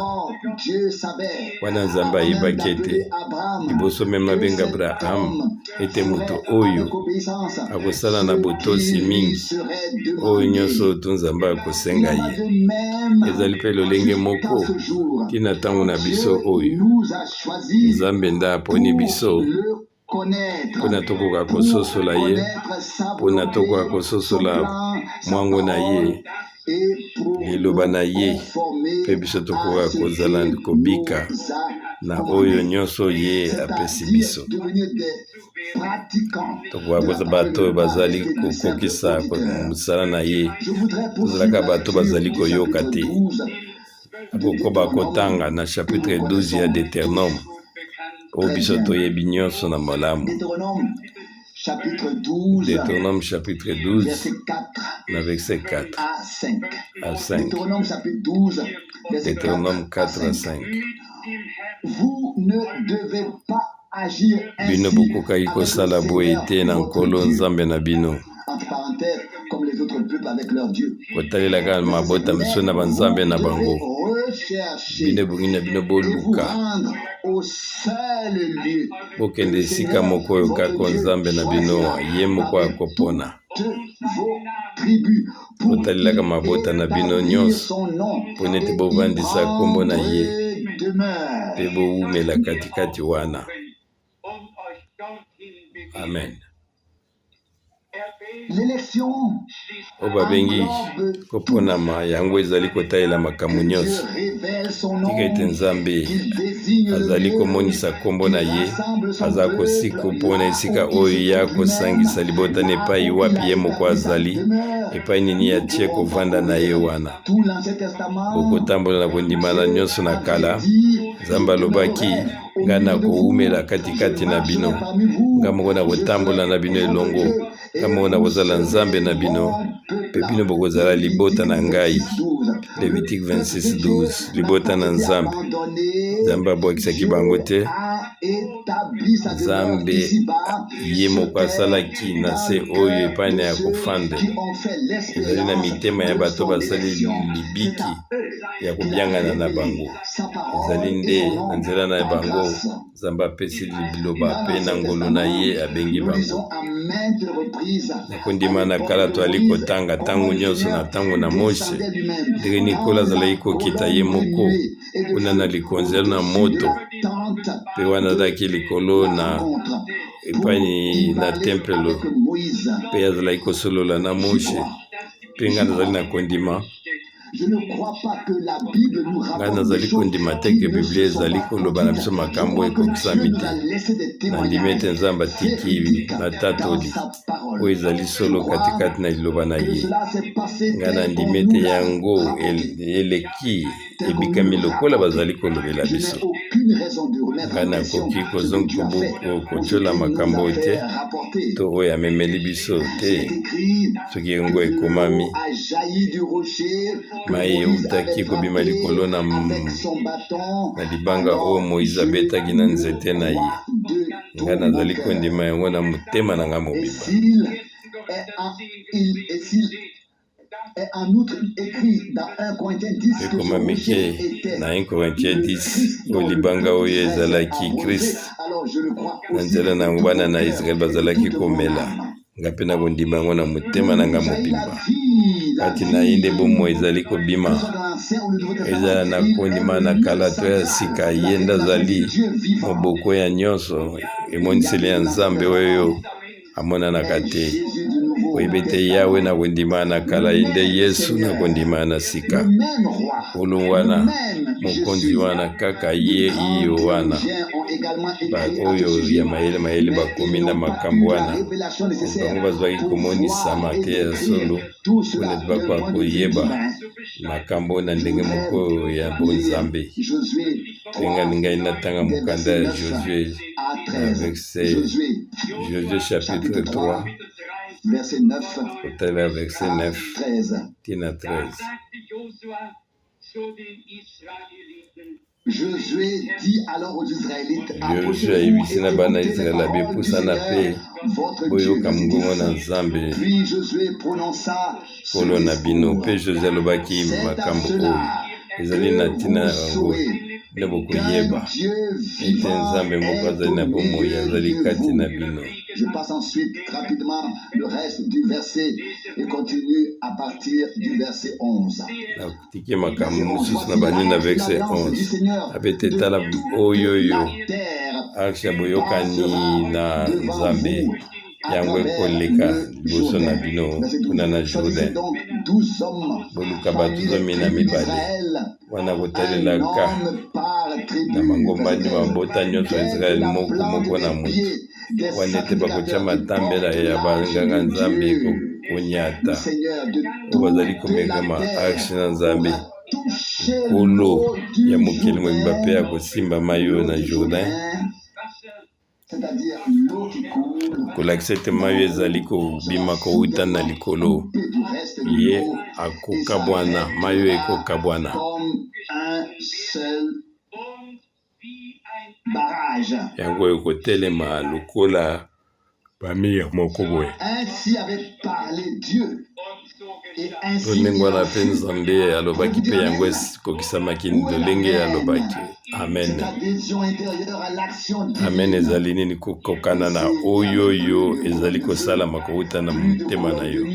Wana nzambe ayebaki ete liboso meme abenga Abraham ete moto oyo akosala na botosi mingi oyo nyonso to nzambe akosenga ye. Ezali mpe lolenge moko tina ntango na biso oyo nzambe nde aponi biso mpona tokoka kososola ye, mpona tokoka kososola mwango na ye, liloba na ye, mpe biso tokoka kozala kobika na oyo nyonso ye apesi biso. Tokoka koza bato oyo bazali kokokisa mosala na ye, tozalaka bato bazali koyoka te. Akokoba kotanga na chapitre 12 ya Deutéronome oyo biso toyebi nyonso na malamu. Deutéronome chapitre 12 na verset 4 à 5. Deutéronome 4 à 5. Bino bokokaki kosala boye te na nkolo nzambe na bino, kotalelaka mabota miso na banzambe na bango. Bino bongi na bino boluka bokende esika moko oyo kaka nzambe na bino ye moko akopona. Kotalelaka mabota na bino nyonso mpona ete bovandisa kombo na ye mpe bowumela katikati wana. Amen. Oyo babengi koponama yango ezali kotalela makambo nyonso. Tika ete nzambe azali komonisa kombo na ye, aza kosika mpona esika oyo ye akosangisa libota epai wapi ye moko azali, epai nini atie kovanda na ye wana. Bokotambola na kondima na nyonso na kala, nzambe alobaki nga na kowumela katikati na bino, nga moko na kotambola na bino elongo, nga moko na kozala nzambe na bino, mpe bino bokozala libota na ngai. Levitique 26:12. Libota na nzambe. Nzambe abwakisaki bango te. Nzambe ye moko asalaki na se oyo epai na ya kofanda. Ezali na mitema ya bato basali libiki ya kobyangana na bango. Ezali nde na nzela na bango nzambe apesi liloba mpe na ngolo na ye abengi bango. Nakondima na kala toali kotanga ntango nyonso na ntango na Mose ndenge Nikola azalaki kokita ye moko kuna na likonzelo na moto mpe wana azalaki likolo na epai na tempelo mpe azalaki kosolola na Mose mpe nga nazali na kondima. Nga nazali kondima te ke Biblia ezali koloba na biso makambo ekokisami te. Nandimi ete nzambe atiki matatoli oyo ezali solo katikati na liloba na ye. Nga nandimi ete yango eleki ebikami lokola bazali kolobela biso. Nga nakoki kotiola makambo te to oyo amemeli biso te. Soki yango ekomami mai eutaki kobima likolo na libanga oyo Moïse abetaki na nzete na ye. Nga nazali kondima yango na motema na nga mobimba. Ekomami ke na 1 Corinthiens 10 oyo libanga oyo ezalaki Christ na nzela na yango bana na Israel bazalaki komela. Nga mpe na kondima yango na motema na nga mobimba. Kati na ye nde bomoi ezali kobima. Ezala na kondima na kala to ya sika ye nde azali moboko ya nyonso emoniseli ya nzambe oyo amonanaka te. Oyebi te Yawe na kondima na kala ye nde Yesu na kondima na sika. Nkolo wana mokonzi wana kaka ye iyo wana oyo ya mayele bakomi na makambo wana bango bazwaki komonisama ke ya solo mpona ete bakoka koyeba makambo na ndenge moko ya bonzambe. Mpenga lingai natanga mokanda ya Josué Josué chapitre 3 kotala verset 9 tina 13. Josué dit alors aux Israélites, Josué ayebisi na bana Israël abepusana mpe boyoka mongongo na Nzambe kolo na bino. Mpe Josué alobaki makambo oyo ezali na ntina na bango nde bokoyeba ete Nzambe moko azali na bomoi azali kati na bino. Je passe ensuite rapidement le reste du verset et continue à partir du verset 11. Nakutiki makambo mosusu na bani na verset 11 apete tala oyoyo aksha boyokani na Nzambe yango ekoleka liboso na bino kuna na Jourdain. Boluka bato 12 wana kotalelaka na mangombani mabota nyonso ya Israeli moko na moto wana ete bakotya matambela ya banganga Nzambe konyata oyo bazali komeka ma akshe na Nzambe nkolo ya mokili mobimba mpe ya kosimba mai oyo na Jourdain kolakisa ete mai oyo ezali kobima kowuta na likolo ye akokabwana mai oyo ekokabwana yango ekotelema lokola bamir moko boye. Ndenge wana mpe Nzambe alobaki mpe yango ekokisamaki ndolenge alobaki. Amen. Amen ezali nini kokokana na oyoyo ezali kosalama kowuta na motema na yo.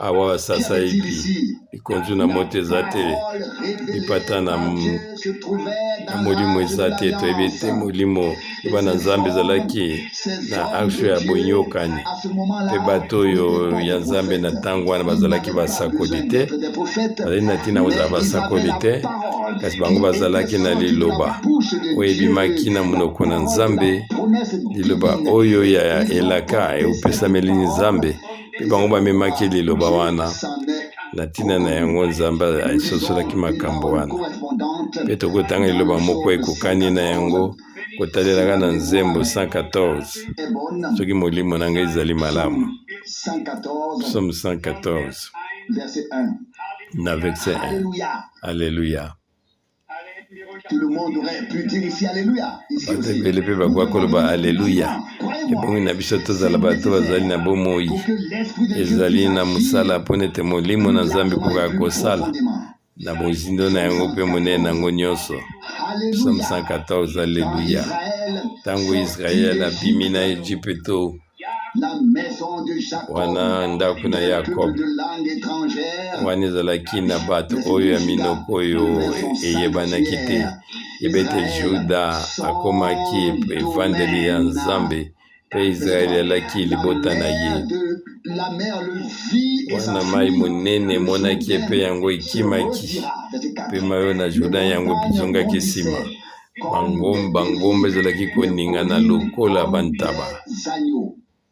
Awa sasa epi likonzu na moto eza te lipata na molimo eza te toyebi ete molimo eba na Nzambe ezalaki na aksho ya bonyokani mpe bato oyo ya Nzambe na ntango wana bazalaki basakoli te bazali na ntina kozala basakoli te kasi bango bazalaki na liloba oyo ebimaki na monoko na Nzambe liloba oyo ya elaka eupesameli Nzambe mpe bango bamemaki liloba wana na ntina na yango Nzambe asosolaki makambo wana mpe tokotanga liloba moko ekokani na yango kotalelaka na Nzembo 114 soki molimo na ngai ezali malamu. Psaume 114 na verset 1. Alléluia. Tout le monde aurait pu dire ici Alléluia. Bato ebele mpe bakoka koloba Alléluia. Ebongi na biso tozala bato bazali na bomoi ezali na mosala mpona ete molimo na Nzambe ekokaka kosala na bozindo na yango mpe monene nango nyonso. Psaume 114. Alléluia. Ntango Israele abimi na Ejipito wana ndako na Yakob wana ezalaki na bato oyo ya minoko oyo eyebanaki te yeba ete Juda akomaki evandeli ya Nzambe mpe Israeli alaki libota na ye wana mai monene emonaki mpe yango ekimaki mpe mai oyo na Juda yango bizongaki nsima bangomba ezalaki koningana lokola bantaba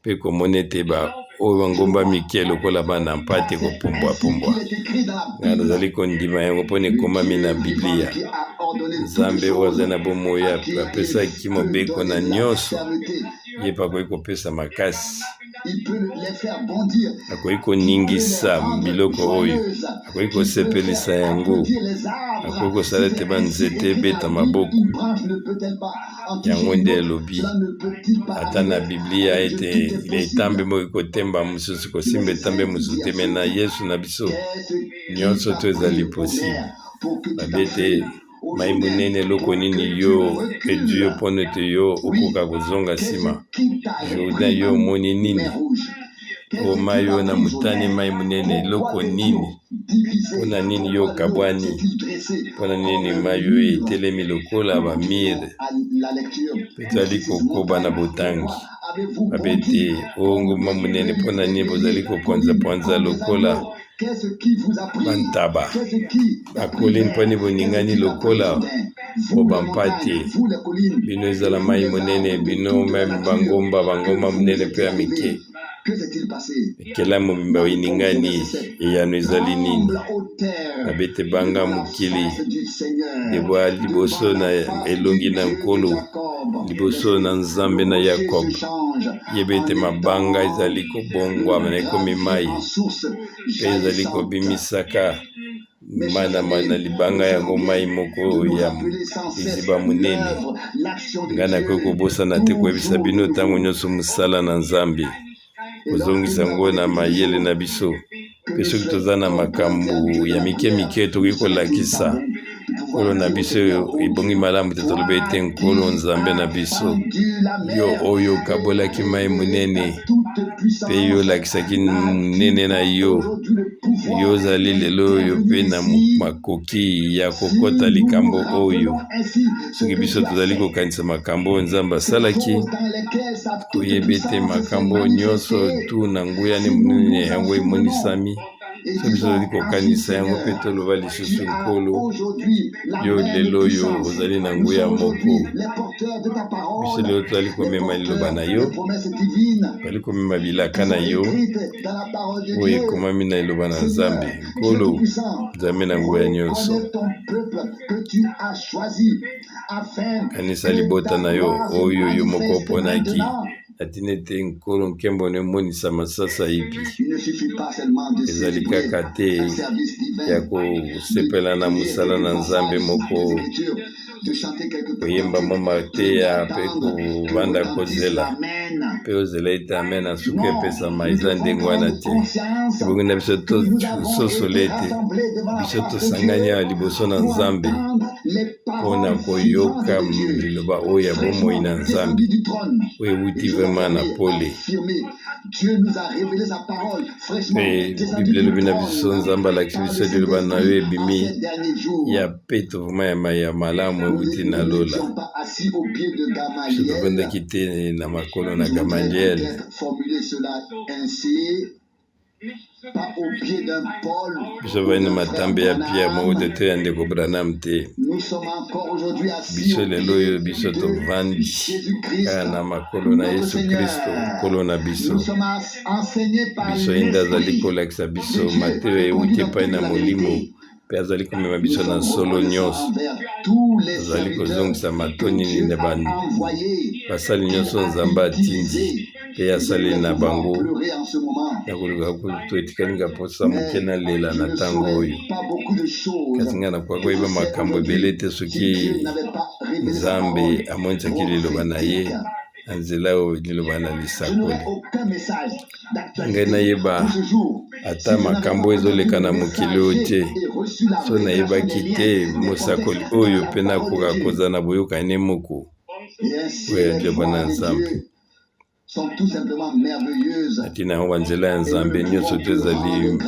mpe komona ete oyo bangomba mike lokola bana mpate kopumbwapumbwa nga nazali kondima yango mpona ekomami na Biblia. Nzambe oyo azali na bomoi apesaki mobeko na nyonso ye mpe akoki kopesa makasi akoki koningisa biloko oyo akoki kosepelisa yango akoki kosala ete banzete ebeta maboko yango nde elobi ata na Biblia ete etambe moko ekotemba mosusu kosimba etambe mosusu te me na Yesu na biso nyonso to ezali posible babi ete mai monene eloko nini yo edu yo mpona ete yo okoka kozonga nsima Jourdain yo omoni nini o mai yo na motane mai monene eloko nini mpona nini yo okabwani mpona nini mai yo etelemi lokola bamire mpe tozali kokoba na botangi babe ete o ngomba monene mpona nini bozali kopanzapanza lokola bantaba bakoli mponi boningani lokola obampate bino ezala mai monene bino meme bangomba monene mpe ya mike ekela mobimba oiningani eyano ezali nini abete banga mokili ebwa liboso na elongi na nkolo liboso na nzambe na Yakob yebete mabanga ezali kobongwama na ekomi mai mpe ezali kobimisaka mana libanga yango mai moko ya liziba monene ngai nakoki kobosana te koyebisa bino ntango nyonso mosala na nzambe kozongisa yango na mayele na biso mpe soki toza na makambo ya mike tokoki kolakisa nkolo na biso ebongi malamu te toloba ete nkolo nzambe na biso yo oyo okabolaki mai monene mpe yo olakisaki monene na yo ozali lelo oyo mpe na makoki ya kokota likambo oyo soki biso tozali kokanisa makambo oyo nzambe asalaki koyeba ete makambo nyonso tu na nguya ne monene yango emonisami so biso tozali kokanisa yango mpe toloba lisusu nkolo yo lelo oyo ozali na nguya moko biso lelo tozali komema liloba na yo tozali komema bilaka na yo oyo ekomami na liloba na nzambe nkolo nzambe na nguya nyonso kanisa libota na yo oyo yo moko oponaki atina ete nkolo nkembo nemonisa masasa ipi ezali kaka te ya kosepela na mosala na nzambe moko koyemba mwa mateya mpe kovanda kozela mpe ozela ete amen asuki epesama eza ndenge wana te ebongi na biso tososole ete biso tosangani awa liboso na nzambe mpona koyoka liloba oyo ya bomoi na nzambe oyo ewuti vraimen na pole mpe biblia elobi na biso nzambe alakisi biso liloba na yo ebimi ya peto vraimen ya malamu ewuti na lola biso tofandaki te na makolo na Gamaliel biso vai na matambe ya Pierre moko te to ya ndeko Branham te biso lelo oyo biso tovandi kaka na makolo na Yesu Kristo nkolo na biso biso ye nde azali kolakisa biso mateyo ewuti epai na molimo mpe azali komema biso na solo nyonso azali kozongisa matoni na basali nyonso nzambe atindi mpe asali na bango nakoluka toetikalinga mposa moke nalela na ntango oyo kasi ngai nakoka koyeba makambo ebele te soki nzambe amonisaki liloba na ye na nzela oyo liloba na lisakoli ngai nayeba ata makambo ezoleka na mokili oyo te so nayebaki te mosakoli oyo mpe nakoka koza na boyokani moko oyo liloba na nzambe atina yango banzela ya nzambe nyonso to ezali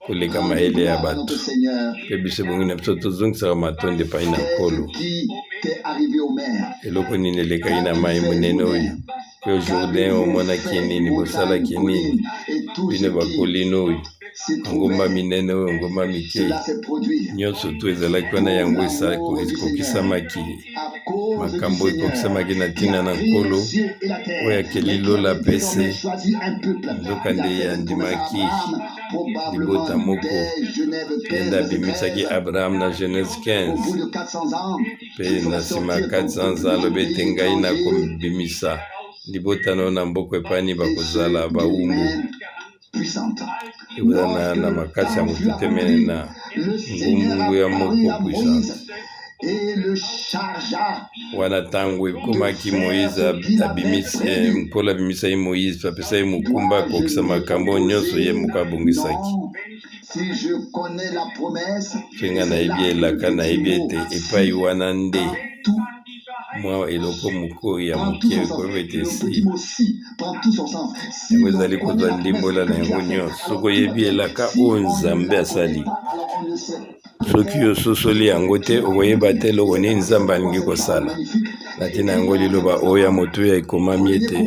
koleka mayele ya bato mpe biso ebongi na biso tozongisaka matondi epai na nkolo eloko nini elekaki na mai monene oyo mpe jourdain omonaki nini bosalaki nini bino bakolino oyo ngomba minene oyo ngomba mike nyonso to ezalaki wana yango ekokisamaki makambo ekokisamaki na ntina na nkolo oyo akeli lola pese nzoka nde yandimaki libota moko mpe nde abimisaki Abraham na Genèse 15 mpe na nsima ya 400 alobi ete ngai nakobimisa libota no na mboko epani bakozala bawumbu ekozala na makasi ya motu te mene na ngungu ya moko puissante wana ntango ekomaki Moïse nkolo abimisaki Moïse apesaki mokumba akokisa makambo nyonso ye moko abongisaki mpe ngai nayebi elaka nayebi ete epai wana nde mwa eloko moko ya moke koyeba ete si yango ezali kozwa ndimbola na yango nyonso soki oyebi elaka oyo nzambe asali soki ososoli yango te okoyeba te eloko nini nzambe alingi kosala na ntina yango liloba oyo ya motu ya ekomami ete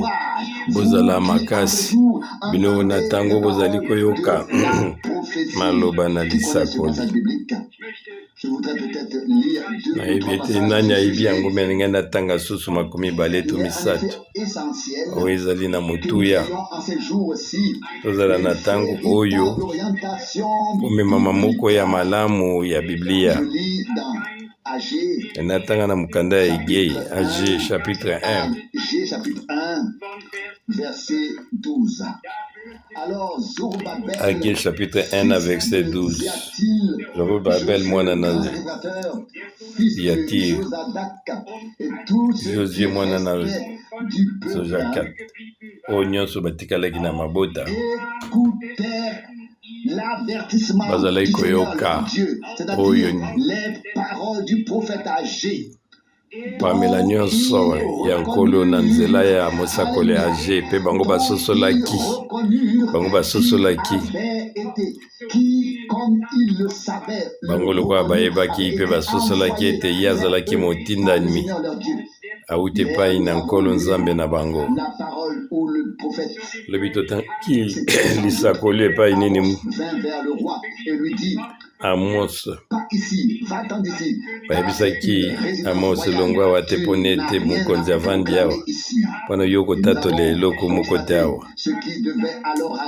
bozala makasi bino na ntango bozali koyoka maloba na lisakoli. Nayebi ete nani ayebi yango me ndenge natanga susu 23 oyo ezali na motuya. Tozala na ntango oyo komemama moko ya malamu ya Biblia. Natanga na mukanda ya Egei, Agé chapitre 1. Agé chapitre 1 verset 12. Zorobabel mwana na Yatir, Josué mwana na Zojakat, oyo nyonso batikalaki na mabota bazalaki koyoka oyo pamela nyonso ya nkolo na nzela ya mosakoli ya Agé, mpe bango basosolaki bango lokola bayebaki mpe basosolaki ete ye azalaki motindami awuti epai na nkolo nzambe na bango. Lobi totangi lisakoli epai nini Amos bayebisaki Amos longwa awa te mpo ete mokonzi avandi awa mpona yo kotatola eloko moko te awa,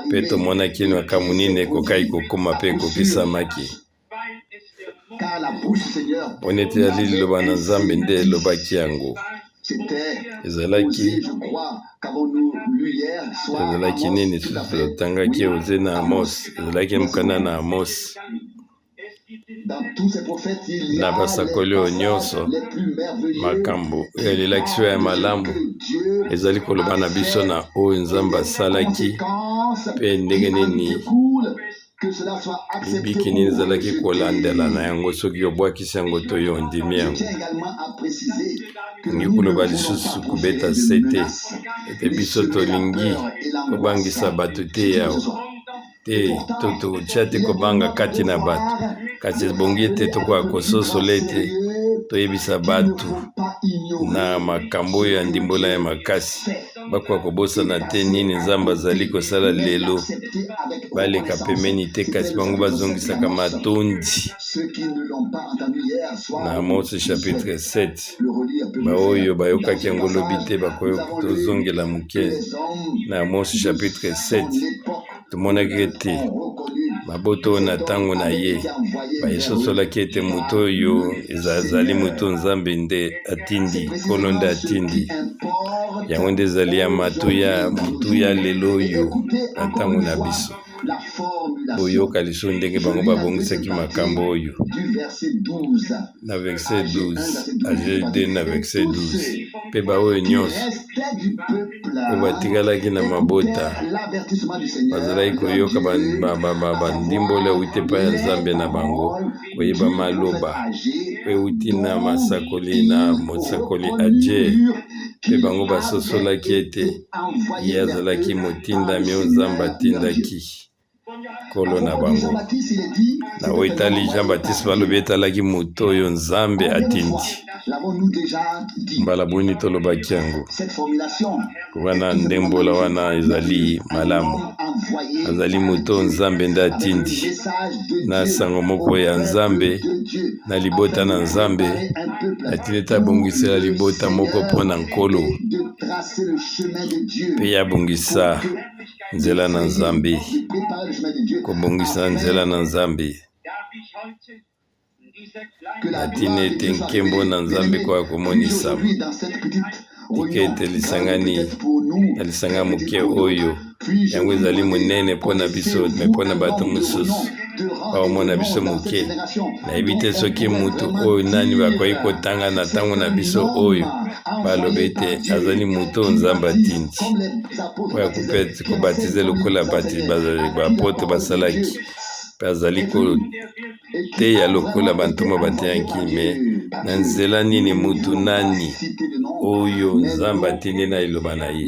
mpe tomonaki makambo nini ekokai kokoma mpe ekokisamaki mpona ete yali liloba na Nzambe nde elobaki yango. ezalaki nini totangaki oze na Amos, ezalaki mokanda na Amos na basakoli oyo nyonso makambo elelaki ya malamu ezali koloba na biso na oyo Nzambe asalaki mpe ndenge nini libiki nini ezalaki kolandela na yango soki obwakisi yango to yo ondimi yango. Ngi koloba lisusu kubeta sete ete biso tolingi kobangisa bato te yawo te totia te kobanga kati na bato, kasi ebongi ete tokoka kososola ete toyebisa bato na makambo oyo ya ndimbola ya makasi bakoka kobosana te nini Nzambe azali kosala lelo, baleka pemeni te kasi bango bazongisaka matondi. Na Amos chapitre 7 baoyo bayokaki yango lobi te bakoyoka tozongela moke. Na Amos chapitre 7 tomonaki ete maboto na ntango na ye bayesosolaki ete moto oyo ezali moto Nzambe nde atindi, nkolo nde atindi yango nde ezali ya motuya lelo oyo na ntango na biso. Boyoka liso ndenge bango babongisaki makambo oyo na verset 12, Agé 2 na verset 12. Mpe baoyo nyonso oyo batikalaki na mabota bazalaki koyoka bandimbola euti epai ya Nzambe na bango, koyeba maloba mpe euti na masakoli na mosakoli Agé, mpe bango basosolaki ete ye azalaki motindami oyo Nzambe atindaki kolo na bango. Na oyo etali Jean Baptiste balobi etalaki moto oyo Nzambe atindi. Mbala boni tolobaki yango wana ndembola wana ezali malamu, azali moto Nzambe nde atindi na sango moko ya Nzambe na libota na Nzambe atindi ete abongisela libota moko mpona nkolo mpe abongisa nzela na Nzambe, kobongisa nzela na Nzambe atini ete nkembo na Nzambe kwa komonisa tike ete lisanga moke oyo yango ezali monene mpona biso me mpona bato mosusu baomona biso moke. Nayebi te soki mutu oyo nani bakoki kotanga na ntango na biso oyo balobi ete azali moto Nzambe atindi oyo akopeti kobatize lokola bapotre basalaki mpe azali koteya lokola bantoma bateyaki me na nzela nini mutu nani oyo nzambe atindi na liloba na ye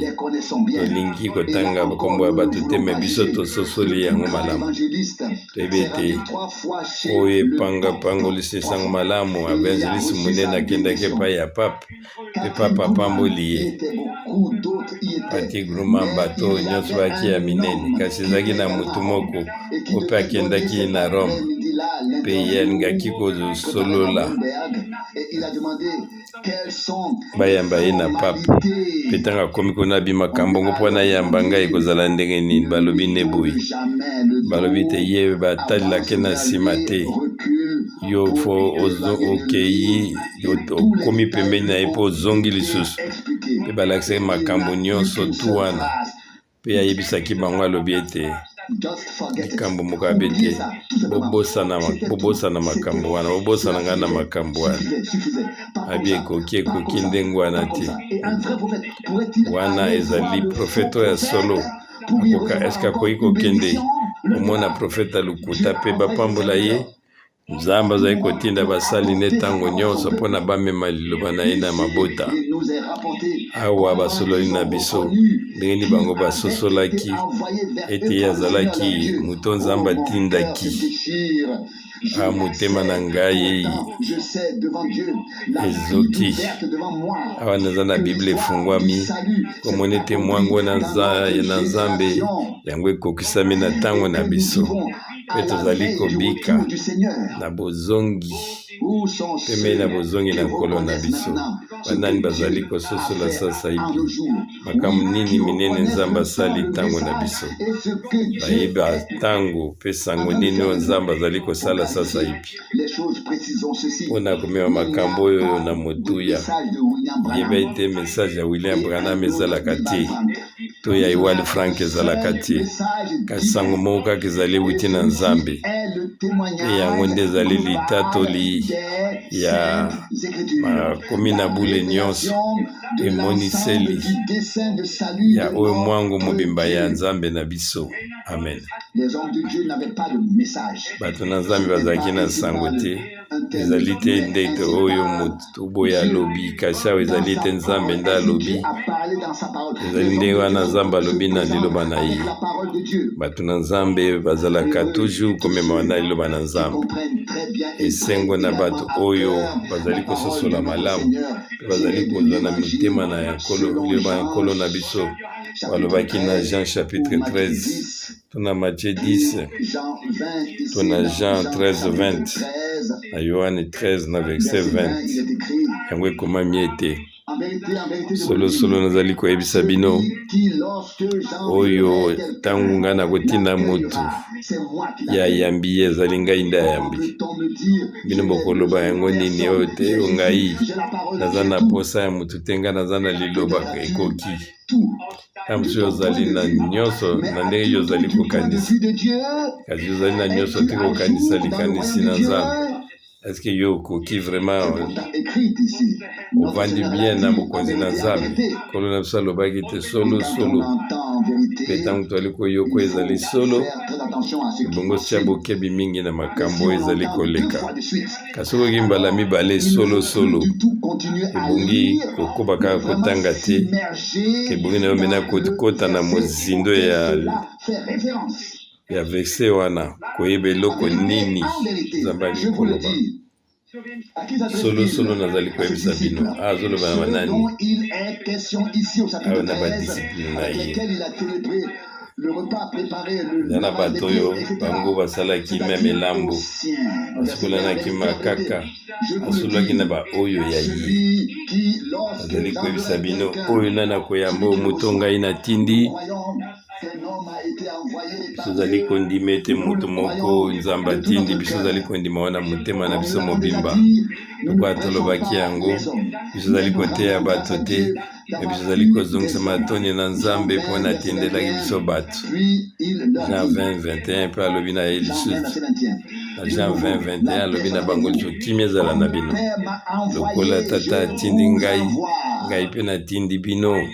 tolingi kotanga bakombo ya bato te me biso tososoli yango malamu toyebi ete oyo epangolisi sango malamu evangeliste monene akendaki epai ya pape mpe pape apamboli ye pati gruma bato nyonso baki ya minene kasi ezalaki na motu moko mpe akendaki na Rome mpe ye alingaki kozosolola bayamba ye na pape mpe ntango akomi kuna bimakambo ngo mpo nayamba ngai ekozala ndenge nini balobi ne boye balobi te ye batalelaki na nsima te yo fo okei okomi pembeni na ye mpo ozongi lisusu mpe balakisaki makambo nyonso tu wana mpe ayebisaki bango alobi ete likambo moko abe te bobosana makambo wana bobosana ngai na makambo wana abi ekoki ndenge wana te wana ezali profete oyo ya solo eske akoki kokende omona profete alukuta mpe bapambola ye nzambe azali kotinda basali ne ntango nyonso mpona bamema liloba na ye na mabota awa basololi na biso ndenge nini bango basosolaki ete ye azalaki moto nzambe atindaki motema na ngai ezoki awa naza na bible efungwami komona ete mwango na nzambe yango ekokisami na ntango na biso mpe tozali kobika na bozongi pembe na bozongi na nkolo na biso banani bazali kososola sasa ipi makambo nini minene nzambe asali ntango na biso bayeba ntango mpe sango nini oyo nzambe azali kosala sasa ipi mpona komema makambo oyo na motuya yeba ete message ya William Branham ezalaka te to ya Ewald Frank ezalaka te kasi sango moko kaka ezali wuti na nzambe e yango nde ezali litatoli ya makomi na bule nyonso emoniseli ya oyo mwango mobimba ya nzambe na biso amen. Bato na nzambe bazalaki na sango te ezali te ndete oyo motu boye alobi kasi awo ezali te nzambe nde alobi ezali ndenge wana nzambe alobi na liloba na ye bato na nzambe bazalaka toujours komema na liloba na nzambe esengo na bato oyo bazali kososola malamu mpe bazali kozwa na mitema na liloba ya nkolo na biso balobaki na Jean chapitre 13 tona Matthieu 10 tona Jean 13:20 na Yohane 13 na verset 20 yango ekomami ete solosolo nazali koyebisa bino oyo ntango ngai nakotinda motu ya yambi ye ezali ngai nde ayambi bino bokoloba yango nini oyo te o ngai naza na posa ya motu te ngai naza na liloba ekoki kamso ozali na nyonso na ndenge yo ozali kokanisa kasi ozali na nyonso te kokanisa likanisi na nzambe eske yo okoki vraiment ovandi bien na bokonzi na nzambe kolo na biso alobaki te solo mpe ntango toali koyoka ezali solo ebongo tia bokebi mingi na makambo oyo ezali koleka kasi okoki mbala mibale solo ebongi kokoba kaka kotanga te ebongi nayo mena kokota na mozindo ya verse wana koyeba eloko nini nzambe ali koloba solo nazali koyebisa bino azoloba na banani ayo na badisipline na ye na bato oyo bango basalaki meme elambo basukolanaki makaka asololaki na baoyo ya ye azali koyebisa bino oyo nani akoyamba oyo moto ngai natindi biso ozali kondima ete moto moko nzambe atindi biso ozali kondima wana motema na biso mobimba loko atolobaki yango biso ozali koteya bato te me biso ozali kozongisa matoni na nzambe mpo natindelaki biso bato Jean 20:21 mpe alobi na ye lisusu na Jean 20:21 alobi na bango lisusu kimia ezala na bino lokola tata atindi ngai mpe natindi bino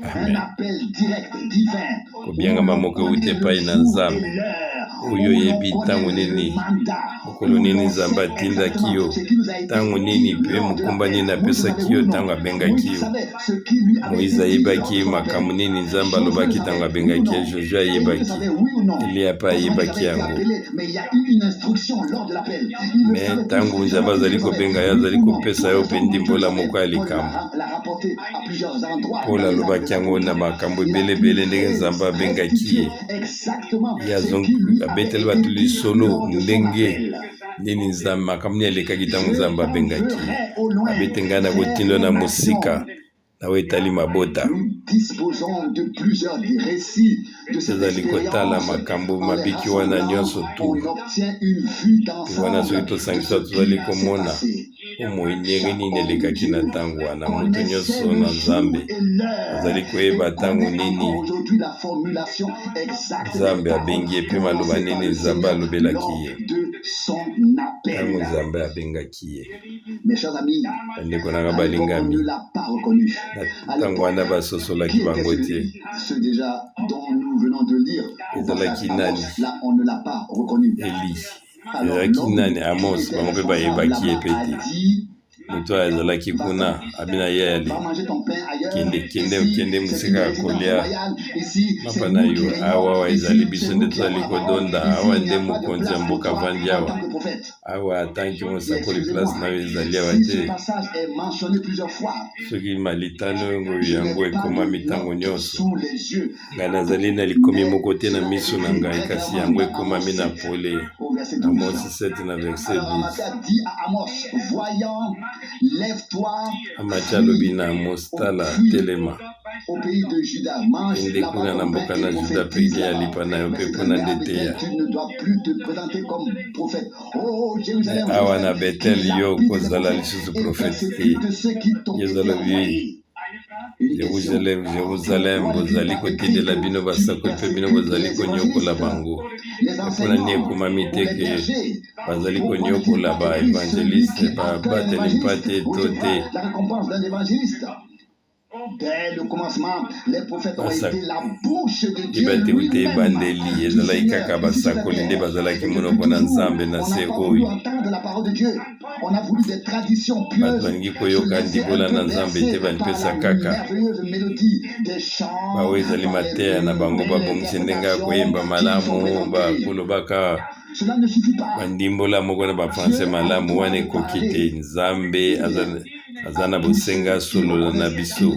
amen kobiangama moko euti epai na nzambe oyo yebi ntango nini mokolo nini nzambe atindaki yo, ntango nini mpe mokumba nini apesaki yo ntango abengaki yo. Moïse ayebaki makambo nini nzambe alobaki ntango abengaki ye. Josué ayebaki, Elia mpe ayebaki yango. Me ntango nzambe azali kobenga yo, azali kopesa yo mpe ndimbola moko ya likambo. Paul alobaki yango na makambo ebelebele ndenge nzambe abengaki ye. Ye abeteli bato lisolo ndenge nini nzambe makambo nini elekaki ntango nzambe abengaki ye. Abete ngai na kotindo na mosika nawe etali mabota. Tozali kotala makambo mabiki wana nyonso tu. Wana soki tosangisa tozali komona omoi ndenge nini elekaki na ntango wana. Moto nyonso na nzambe azali koyeba ntango nini nzambe abengi ye mpe maloba nini nzambe alobelaki ye ntango nzambe abengaki ye. Bandeko nanga balingami, ntango wana basosolaki bango te. Ezalaki nani? Eli. Ezalaki nani? Amos. Bango mpe bayebaki ye mpe te. Moto azalaki kuna abina ye ali kende musika ya kolia mapa na yo awa ezali biso nde tozali kodonda awa nde mokonzi ya mboka avandi awa atanki mosakoli place na yo ezali awa te. Soki malitano yango ekomami ntango nyonso, ngai nazali na likomi moko te na miso na ngai, kasi yango ekomami na pole. Amos 7 na verset 12. Amacha alobi na Amos, tala telema ende kuna na mboka na Juda peke ya lipa na yo mpe kuna ndeteya. Awa na Betel yo kozala lisusu profete te. Yesu alobi Jerusalem bozali kotindela bino basakoli mpe bino bozali konyokola bango. Mpona nini ekomami te ke bazali konyokola ba evangeliste babateli mpate to te. Dès le commencement, les prophètes ont été la bouche de Dieu. Ebandeli ezalaki kaka basakoli nde bazalaki monoko na nzambe na se oyo. On a voulu des traditions pieuses. Bato balingi koyoka ndimbola na nzambe te balipesa kaka baoyo ezali mateya na bango babongisi ndenge ya koyemba malamu bakolobaka bandimbola moko na bafranse malamu wana ekoki te. Nzambe aza na bosenga solola na biso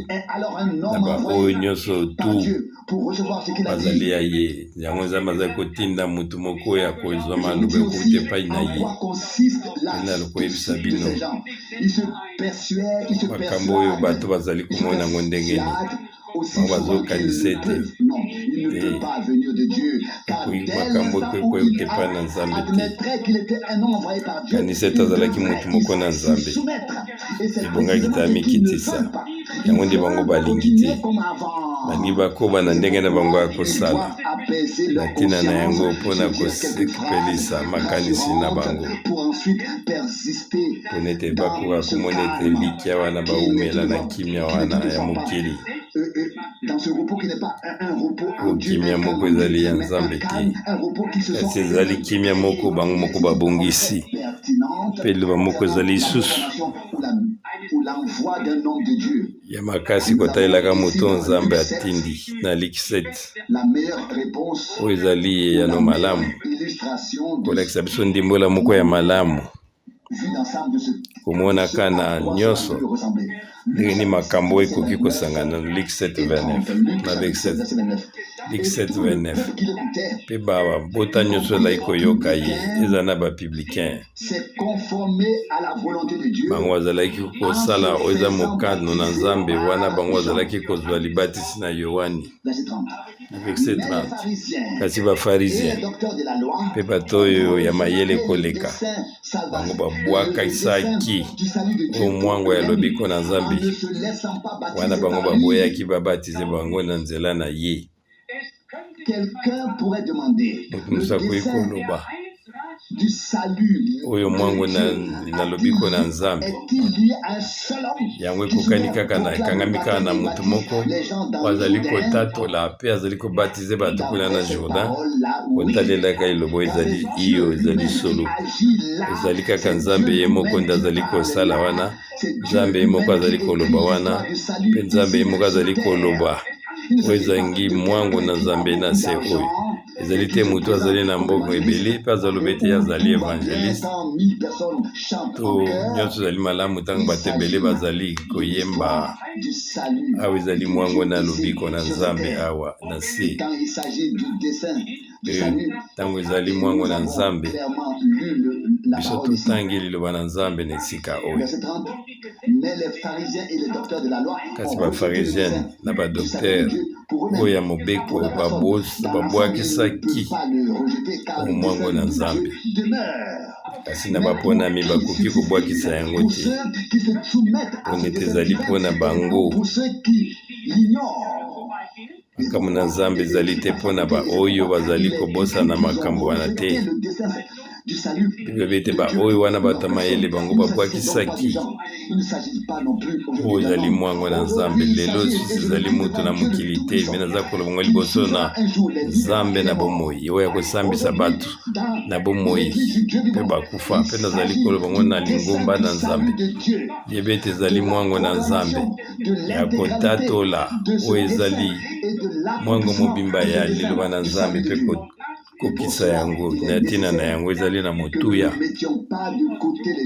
na baoyo nyonso tu bazali ya ye. Yango nzambe azali kotinda mutu moko ya kozwa maloba ekute epai na ye mpena lokoyebisa bino makambo oyo bato bazali komona yango ndengeni bango bazokanisa ete makambo ekoki epai na nzambe te. Kanisa ete azalaki mutu moko na nzambe ebongaki ta mikitisa yango nde bango balingi te. Balingi bakoba na ndenge na bango ya kosala na ntina na yango mpona kosekipelisa makanisi na bango mpona ete bakoka komona ete likia wana baumela na kimia wana ya mokili. Kimia moko ezali ya nzambe te, kasi ezali kimia moko bango moko babongisi mpe liloba moko ezali lisusu ya makasi kotalelaka moto nzambe atindi na Luke 7 oyo ezali yano malamu kolakisa biso ndimbola moko ya malamu komonaka na nyonso ndenge ni makambo ekoki kosangana. Luke 7:29 na verset 7:29 mpe babota nyonso ezali koyoka ye eza na bapublicain bango bazalaki kosala oyo eza mokano na nzambe wana bango bazalaki kozwa libatisi na Yohani na verset 30. Kasi bafarisien mpe bato oyo ya mayele koleka bango babwakisaki oyo mwango ya lobiko na nzambe wana bango baboyaki babatize bango na nzela na ye. Moto mosusu akoki koloba du salut oyo mwango na lobiko na nzambe est-il lié à un seul homme yango ekokani kaka na ekangami kaka na motu moko bazali kotatola mpe azali kobatize bato kuna na Jourdain kotalelaka elobo ezali iyo ezali solo ezali kaka nzambe ye moko nde azali kosala wana nzambe ye moko azali koloba wana mpe nzambe ye moko azali koloba oyo ezangi mwango na nzambe na se oyo ezali te motu azali na mbongo ebele mpe azaloba ete azali évangéliste to nyonso ezali malamu ntango bato ebele bazali koyemba awa ezali mwango na lobiko na nzambe awa na se ntango ezali mwango na nzambe biso totangi liloba na nzambe na esika oyo kasi bafarisienne na badoktere oyo ya mobeko babwakisaki omwango na nzambe kasi na baponami bakoki kobwakisa yango te pone ete ezali mpona bango makambo na nzambe ezali te mpona baoyo bazali kobosana makambo wana te bebe ete baoyo wana bato mayele bango babwakisaki oyo ezali mwango na nzambe lelo susi ezali moto na mokili te me naza koloba ngo liboso na nzambe na bomoi oyo ya kosambisa bato na bomoi mpe bakufa mpe nazali koloba ngo na lingomba na nzambe yebe ete ezali mwango na nzambe ya kotatola oyo ezali mwango mobimba ya liloba na nzambe mpe kokisa yango na ntina na yango ezali na motuya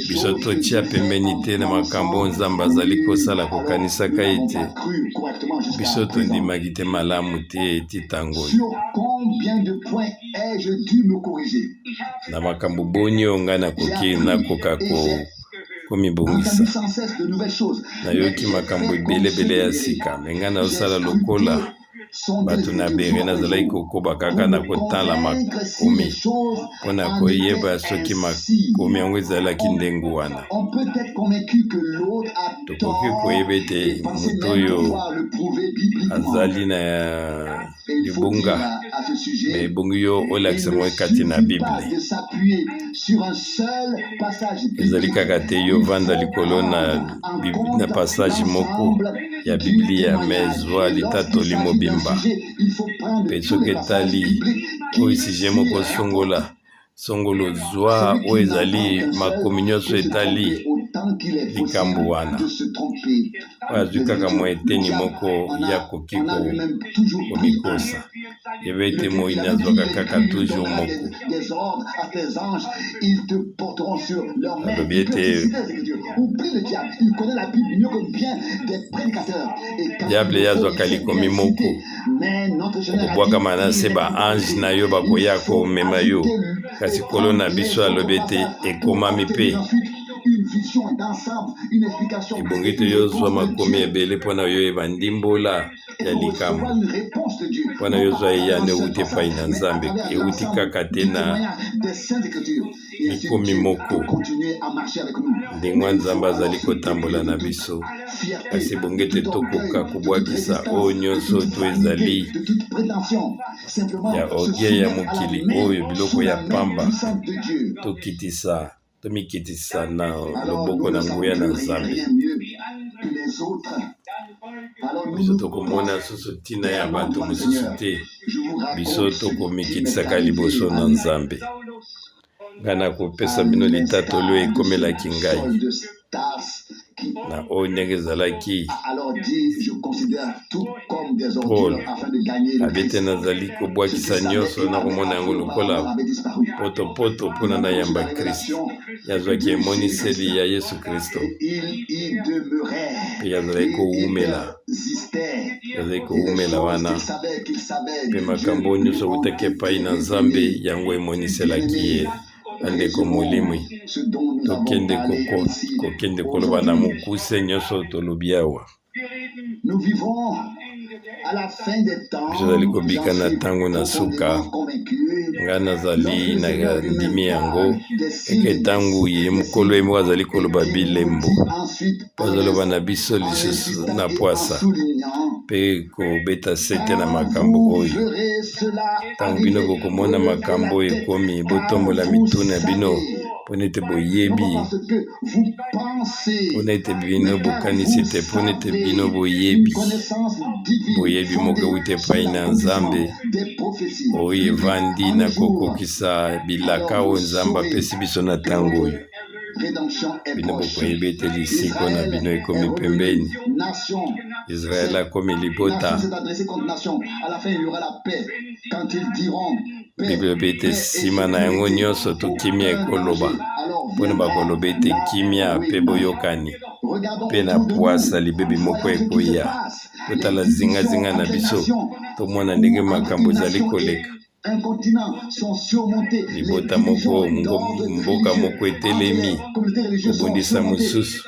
biso totia pembeni te na makambo nzambe azali kosala kokanisaka ete biso tondimaki te malamu te etitango na makambo boni oyo ngai nakoki nakoka komibongisa nayoki makambo ebelebele ya sika me ngai nazosala lokola bato na bere nazalaki kokoba kaka na kotala makomi mpona koyeba soki makomi yango ezalaki ndenge wana tokoki koyeba ete moto oyo azali na libunga me ebungi yo olakisa ngo ekati na bible ezali kaka te yo vanda likolo na passage moko ya biblia me zwa litatoli mobimba mpe soki etali oyo sije moko songolo zwa oyo ezali makomi nyonso etali likambo wana oyo azwi kaka mwa eteni moko ya koki komikosa yebe ete moyini azwaka kaka toujours moko alobi ete diable ye azwaka likomi moko okobwakama na se baange na yo bakoya komema yo kasi kolo na biso alobi ete ekomami mpe ebongi te yozwa makomi ebele mpona yoyeba ndimbola ya likambo mpona yozwa eyane euti epai na nzambe euti kaka te na likomi moko ndenge nzambe azali kotambola na biso kasi ebongi te tokoka kobwakisa oyo nyonso to ezali ya orgueil ya mokili oyo biloko ya pamba tomikitisa na loboko na nguya na nzambe biso tokomona susu ntina ya bato mosusu te biso tokomikitisaka liboso na nzambe ngai nakopesa bino litatoli oyo ekomelaki ngai na oyo ndenge ezalaki paul abi te nazali kobwakisa nyonso na komona yango lokola potopoto mpona nayamba kristo yazwaki emoniseli ya yesu kristo mpe yazalaki kowumela wana mpe makambo nyonso awutaki epai na nzambe yango emoniselaki ye bandeko molimwi tokende koloba na mokuse nyonso tolobi awa biso azali kobika na ntango na suka ngai nazali na ndimi yango eke ntango ye mokolo ye moko azali koloba bilembo po azaloba na biso lisusu na pwasa mpe kobeta sete na makambo oyo. Ntango bino bokomona makambo oyo ekomi, botombola mituna bino mpona ete boyebi, mpona ete bino bokanisi te, mpona ete bino boyebi moko euti epai na Nzambe oyo evandi na kokokisa bilaka oyo Nzambe apesi biso na ntango oyo. Bino bokoyebi ete lisiko na bino ekomi pembeni. Israel akomi libota. Bible elobi ete nsima na yango nyonso tokimia ekoloba, mpona bakoloba ete kimia mpe boyokani mpe na pwasa libebi moko ekoya. Totala zingazinga na biso, tomona ndenge makambo ezali koleka. Libota moko, mboka moko etelemi kobundisa mosusu.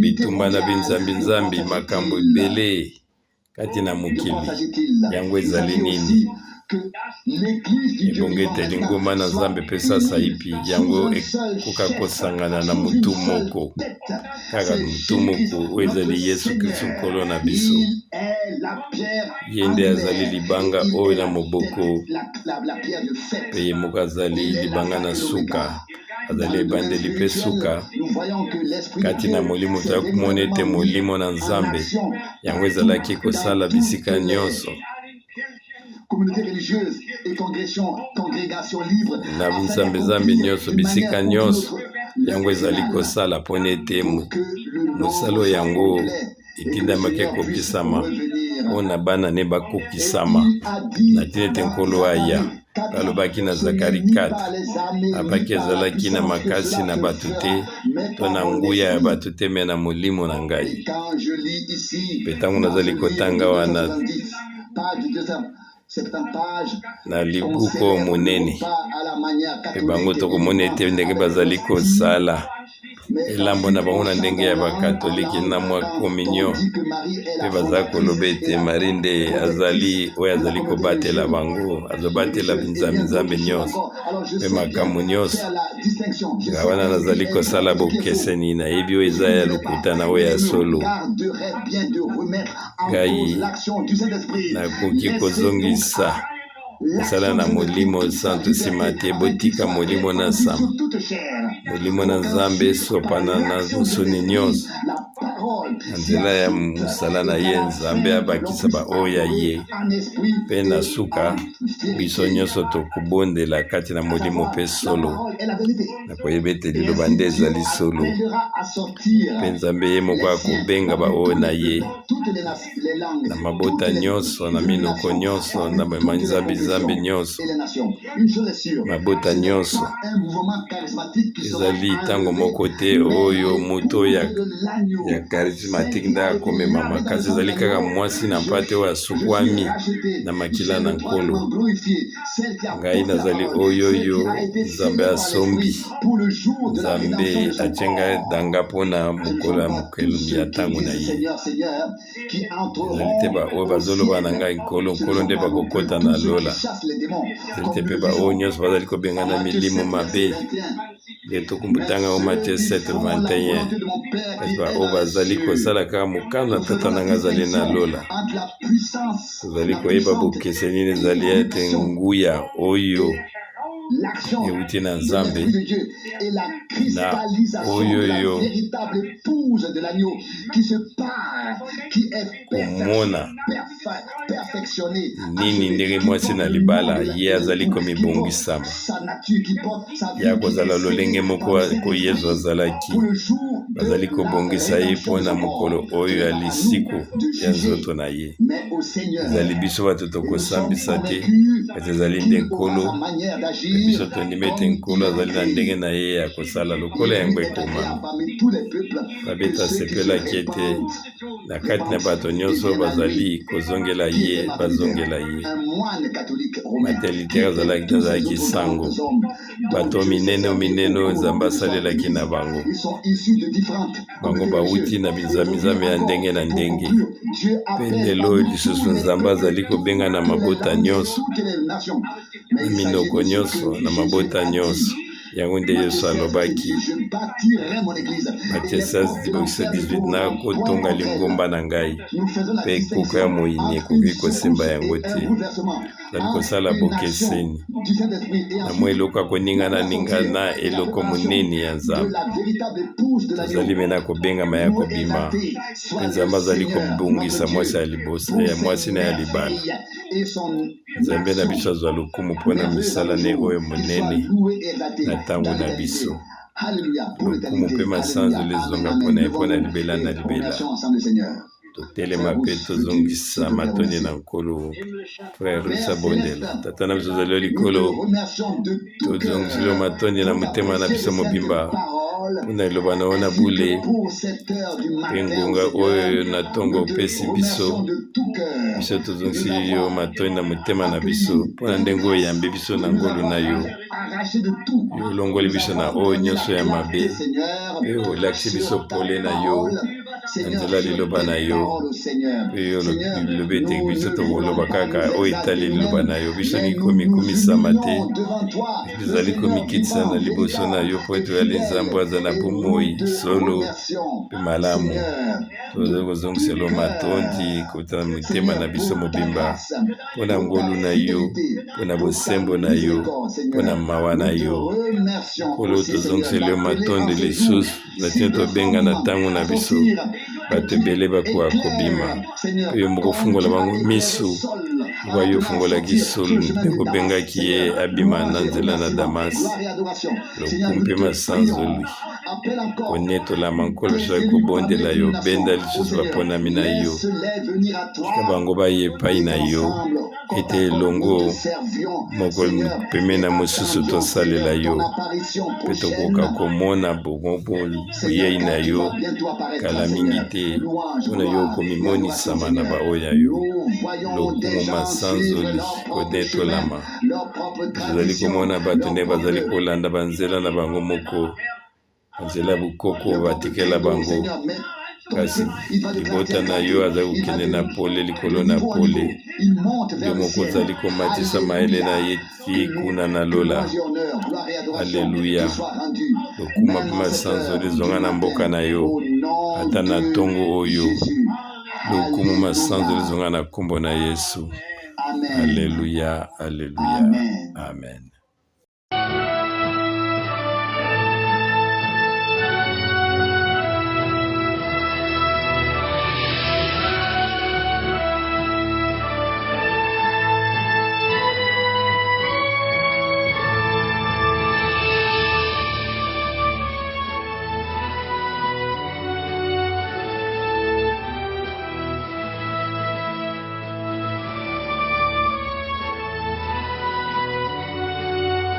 Bitumba na binzambi makambo ebele kati na mokili. Yango ezali nini? Ebongo ete lingomba na Nzambe mpe sasa ipi yango ekoka kosangana na mutu moko, kaka mutu moko oyo ezali Yesu Kristo nkolo na biso. Ye nde azali libanga oyo na moboko, mpe ye moko azali libanga na suka, azali ebandeli mpe suka. Kati na molimo toya komona ete molimo na Nzambe yango ezalaki kosala bisika nyonso na binzambe nyonso, bisika nyonso yango ezali kosala mpona ete mosalo yango etindamaki ekokisama mpona bana ne bakokisama na tina ete nkolo aya. Balobaki na Zakari 4 abaki ezalaki na makasi na bato te to na nguya ya bato te, me na molimo na ngai. Mpe ntango nazali kotanga wana na libuko monene, mpe bango tokomona ete ndenge bazali kosala elambo na bango na ndenge ya bakatoliki na mwa communion, mpe baza koloba ete Marie nde azali oyo azali kobatela bango, azobatela binzambe nyonso mpe makambo nyonso. Nga wana nazali kosala bokeseni, nayebi oyo eza ya lokuta na oyo ya solo. Ngai nakoki kozongisa kosala na molimo santo nsima te, botika molimo na nsama. Molimo na Nzambe esopana na mosuni nyonso na nzela ya mosala na ye. Nzambe abakisa baoyo ye mpe na suka biso nyonso tokobondela kati na molimo mpe solo. Nakoyeba ete liloba nde ezali solo, mpe Nzambe ye moko akobenga baoyo na ye na mabota nyonso, na minoko nyonso, na Nzambe nyonso, mabota nyonso. Ezali ntango moko te oyo moto ya charismatique nde akomema makasi, ezali kaka mwasi na mpate oyo asukwami na makila na nkolo. Ngai nazali oyo Nzambe asombi, Nzambe acenga danga mpona mokolo ya mokelo ya ntango na ye. Ezali te baoyo bazoloba na ngai nkolo nde bakokota na lola. Ezali te mpe baoyo nyonso bazali kobengana milimo mabe. Tokumbutanga o Matthieu 7:21, kasi baoyo bazali kosala kaka mokano na tata nanga azali na lola. Tozali koyeba bokeseni nini ezali ete nguya oyo euti na Nzambe na oyo komona nini ndenge mwasi na libala ye azali komibongisama ya kozala lolenge moko ko Yesu azalaki. Bazali kobongisa ye mpona mokolo oyo ya lisiko ya nzoto na ye. Ezali biso bato tokosambisa te, kasi ezali nde nkolo. Biso tondima ete nkolo azali na ndenge na ye ya kosala lokola yango ekoma. Babeta sepelaki ete na kati na bato nyonso bazali kozongela ye, bazongela ye. Maternité azalaki sango, bato minene oyo Nzambe asalelaki na bango. Bango bauti na bizamizame ya ndenge na ndenge. Mpe lelo lisusu Nzambe azali kobenga na mabota nyonso, na minoko nyonso, na mabota nyonso. yango nde Yesu alobaki Matthieu 16:18 na kotonga lingomba na ngai mpe koko ya moyini ekoki kosemba yango te. Tozali kosala bokeseni na mwa eloko akoningana eloko monene ya Nzambe. Tozali mena kobengama ya kobima mpe Nzambe azali kobongisa mwasi na ya libala. Nzambe na biso azwa lokumu mpona misala ne oyo monene na ntango na biso. Lokumu mpe masanzo lezonga mpona libela na libela. Totelema mpe tozongisa matondi na nkolo frère Risa Bondela. Tata na biso ozali likolo tozongisile matondi na motema na biso mobimba mpona eloba na yo na bule mpe ngonga oyo na ntongo opesi biso tozongisi yo matondi na motema na biso mpona ndenge oyo eyambi biso na ngolu na yo olongoli biso na oyo nyonso ya mabe mpe olakisi biso pole na yo na nzela liloba na yo mpe yo liloba eteki biso tokoloba kaka oyo etali liloba na yo biso mikomisama te bizali komikitisa na liboso na yo mpo ete oyali Nzambe aza na bomoi solo mpe malamu. Tozali kozongisela matondi kota motema na biso mobimba mpona ngolu na yo mpona bosembo na yo mpona mawa na yo nkolo tozongisela matondi lisusu na tina tobenga na ntango na biso bato ebele bakoka kobima mpe yo moko fungola bango miso mwa yo fungolaki Saulu mpe kobengaki ye abima na nzela na Damasi lokumu mpe masanzoli konetolama nkolo soki kobondela yo benda lisusu baponami na yo tika bango baye epai na yo ete elongo moko peme na mosusu tosalela yo mpe tokoka komona boyei na yo kala mingi te mpona yo komimonisama na baoya yo lokumu masanzoli konetolama. Tozali komona bato nde bazali kolanda banzela na bango moko banzela bukoko batikela bango kasi libota na yo azali kokende na pole likolo na pole yo moko ozali komatisa mayele na ye kuna na lola. Alleluya. Lokuma mpe masanzoli zonga na mboka na yo ata na ntongo oyo lokumu masanzoli zonga na nkombo na Yesu. Alleluya, alleluya, amen.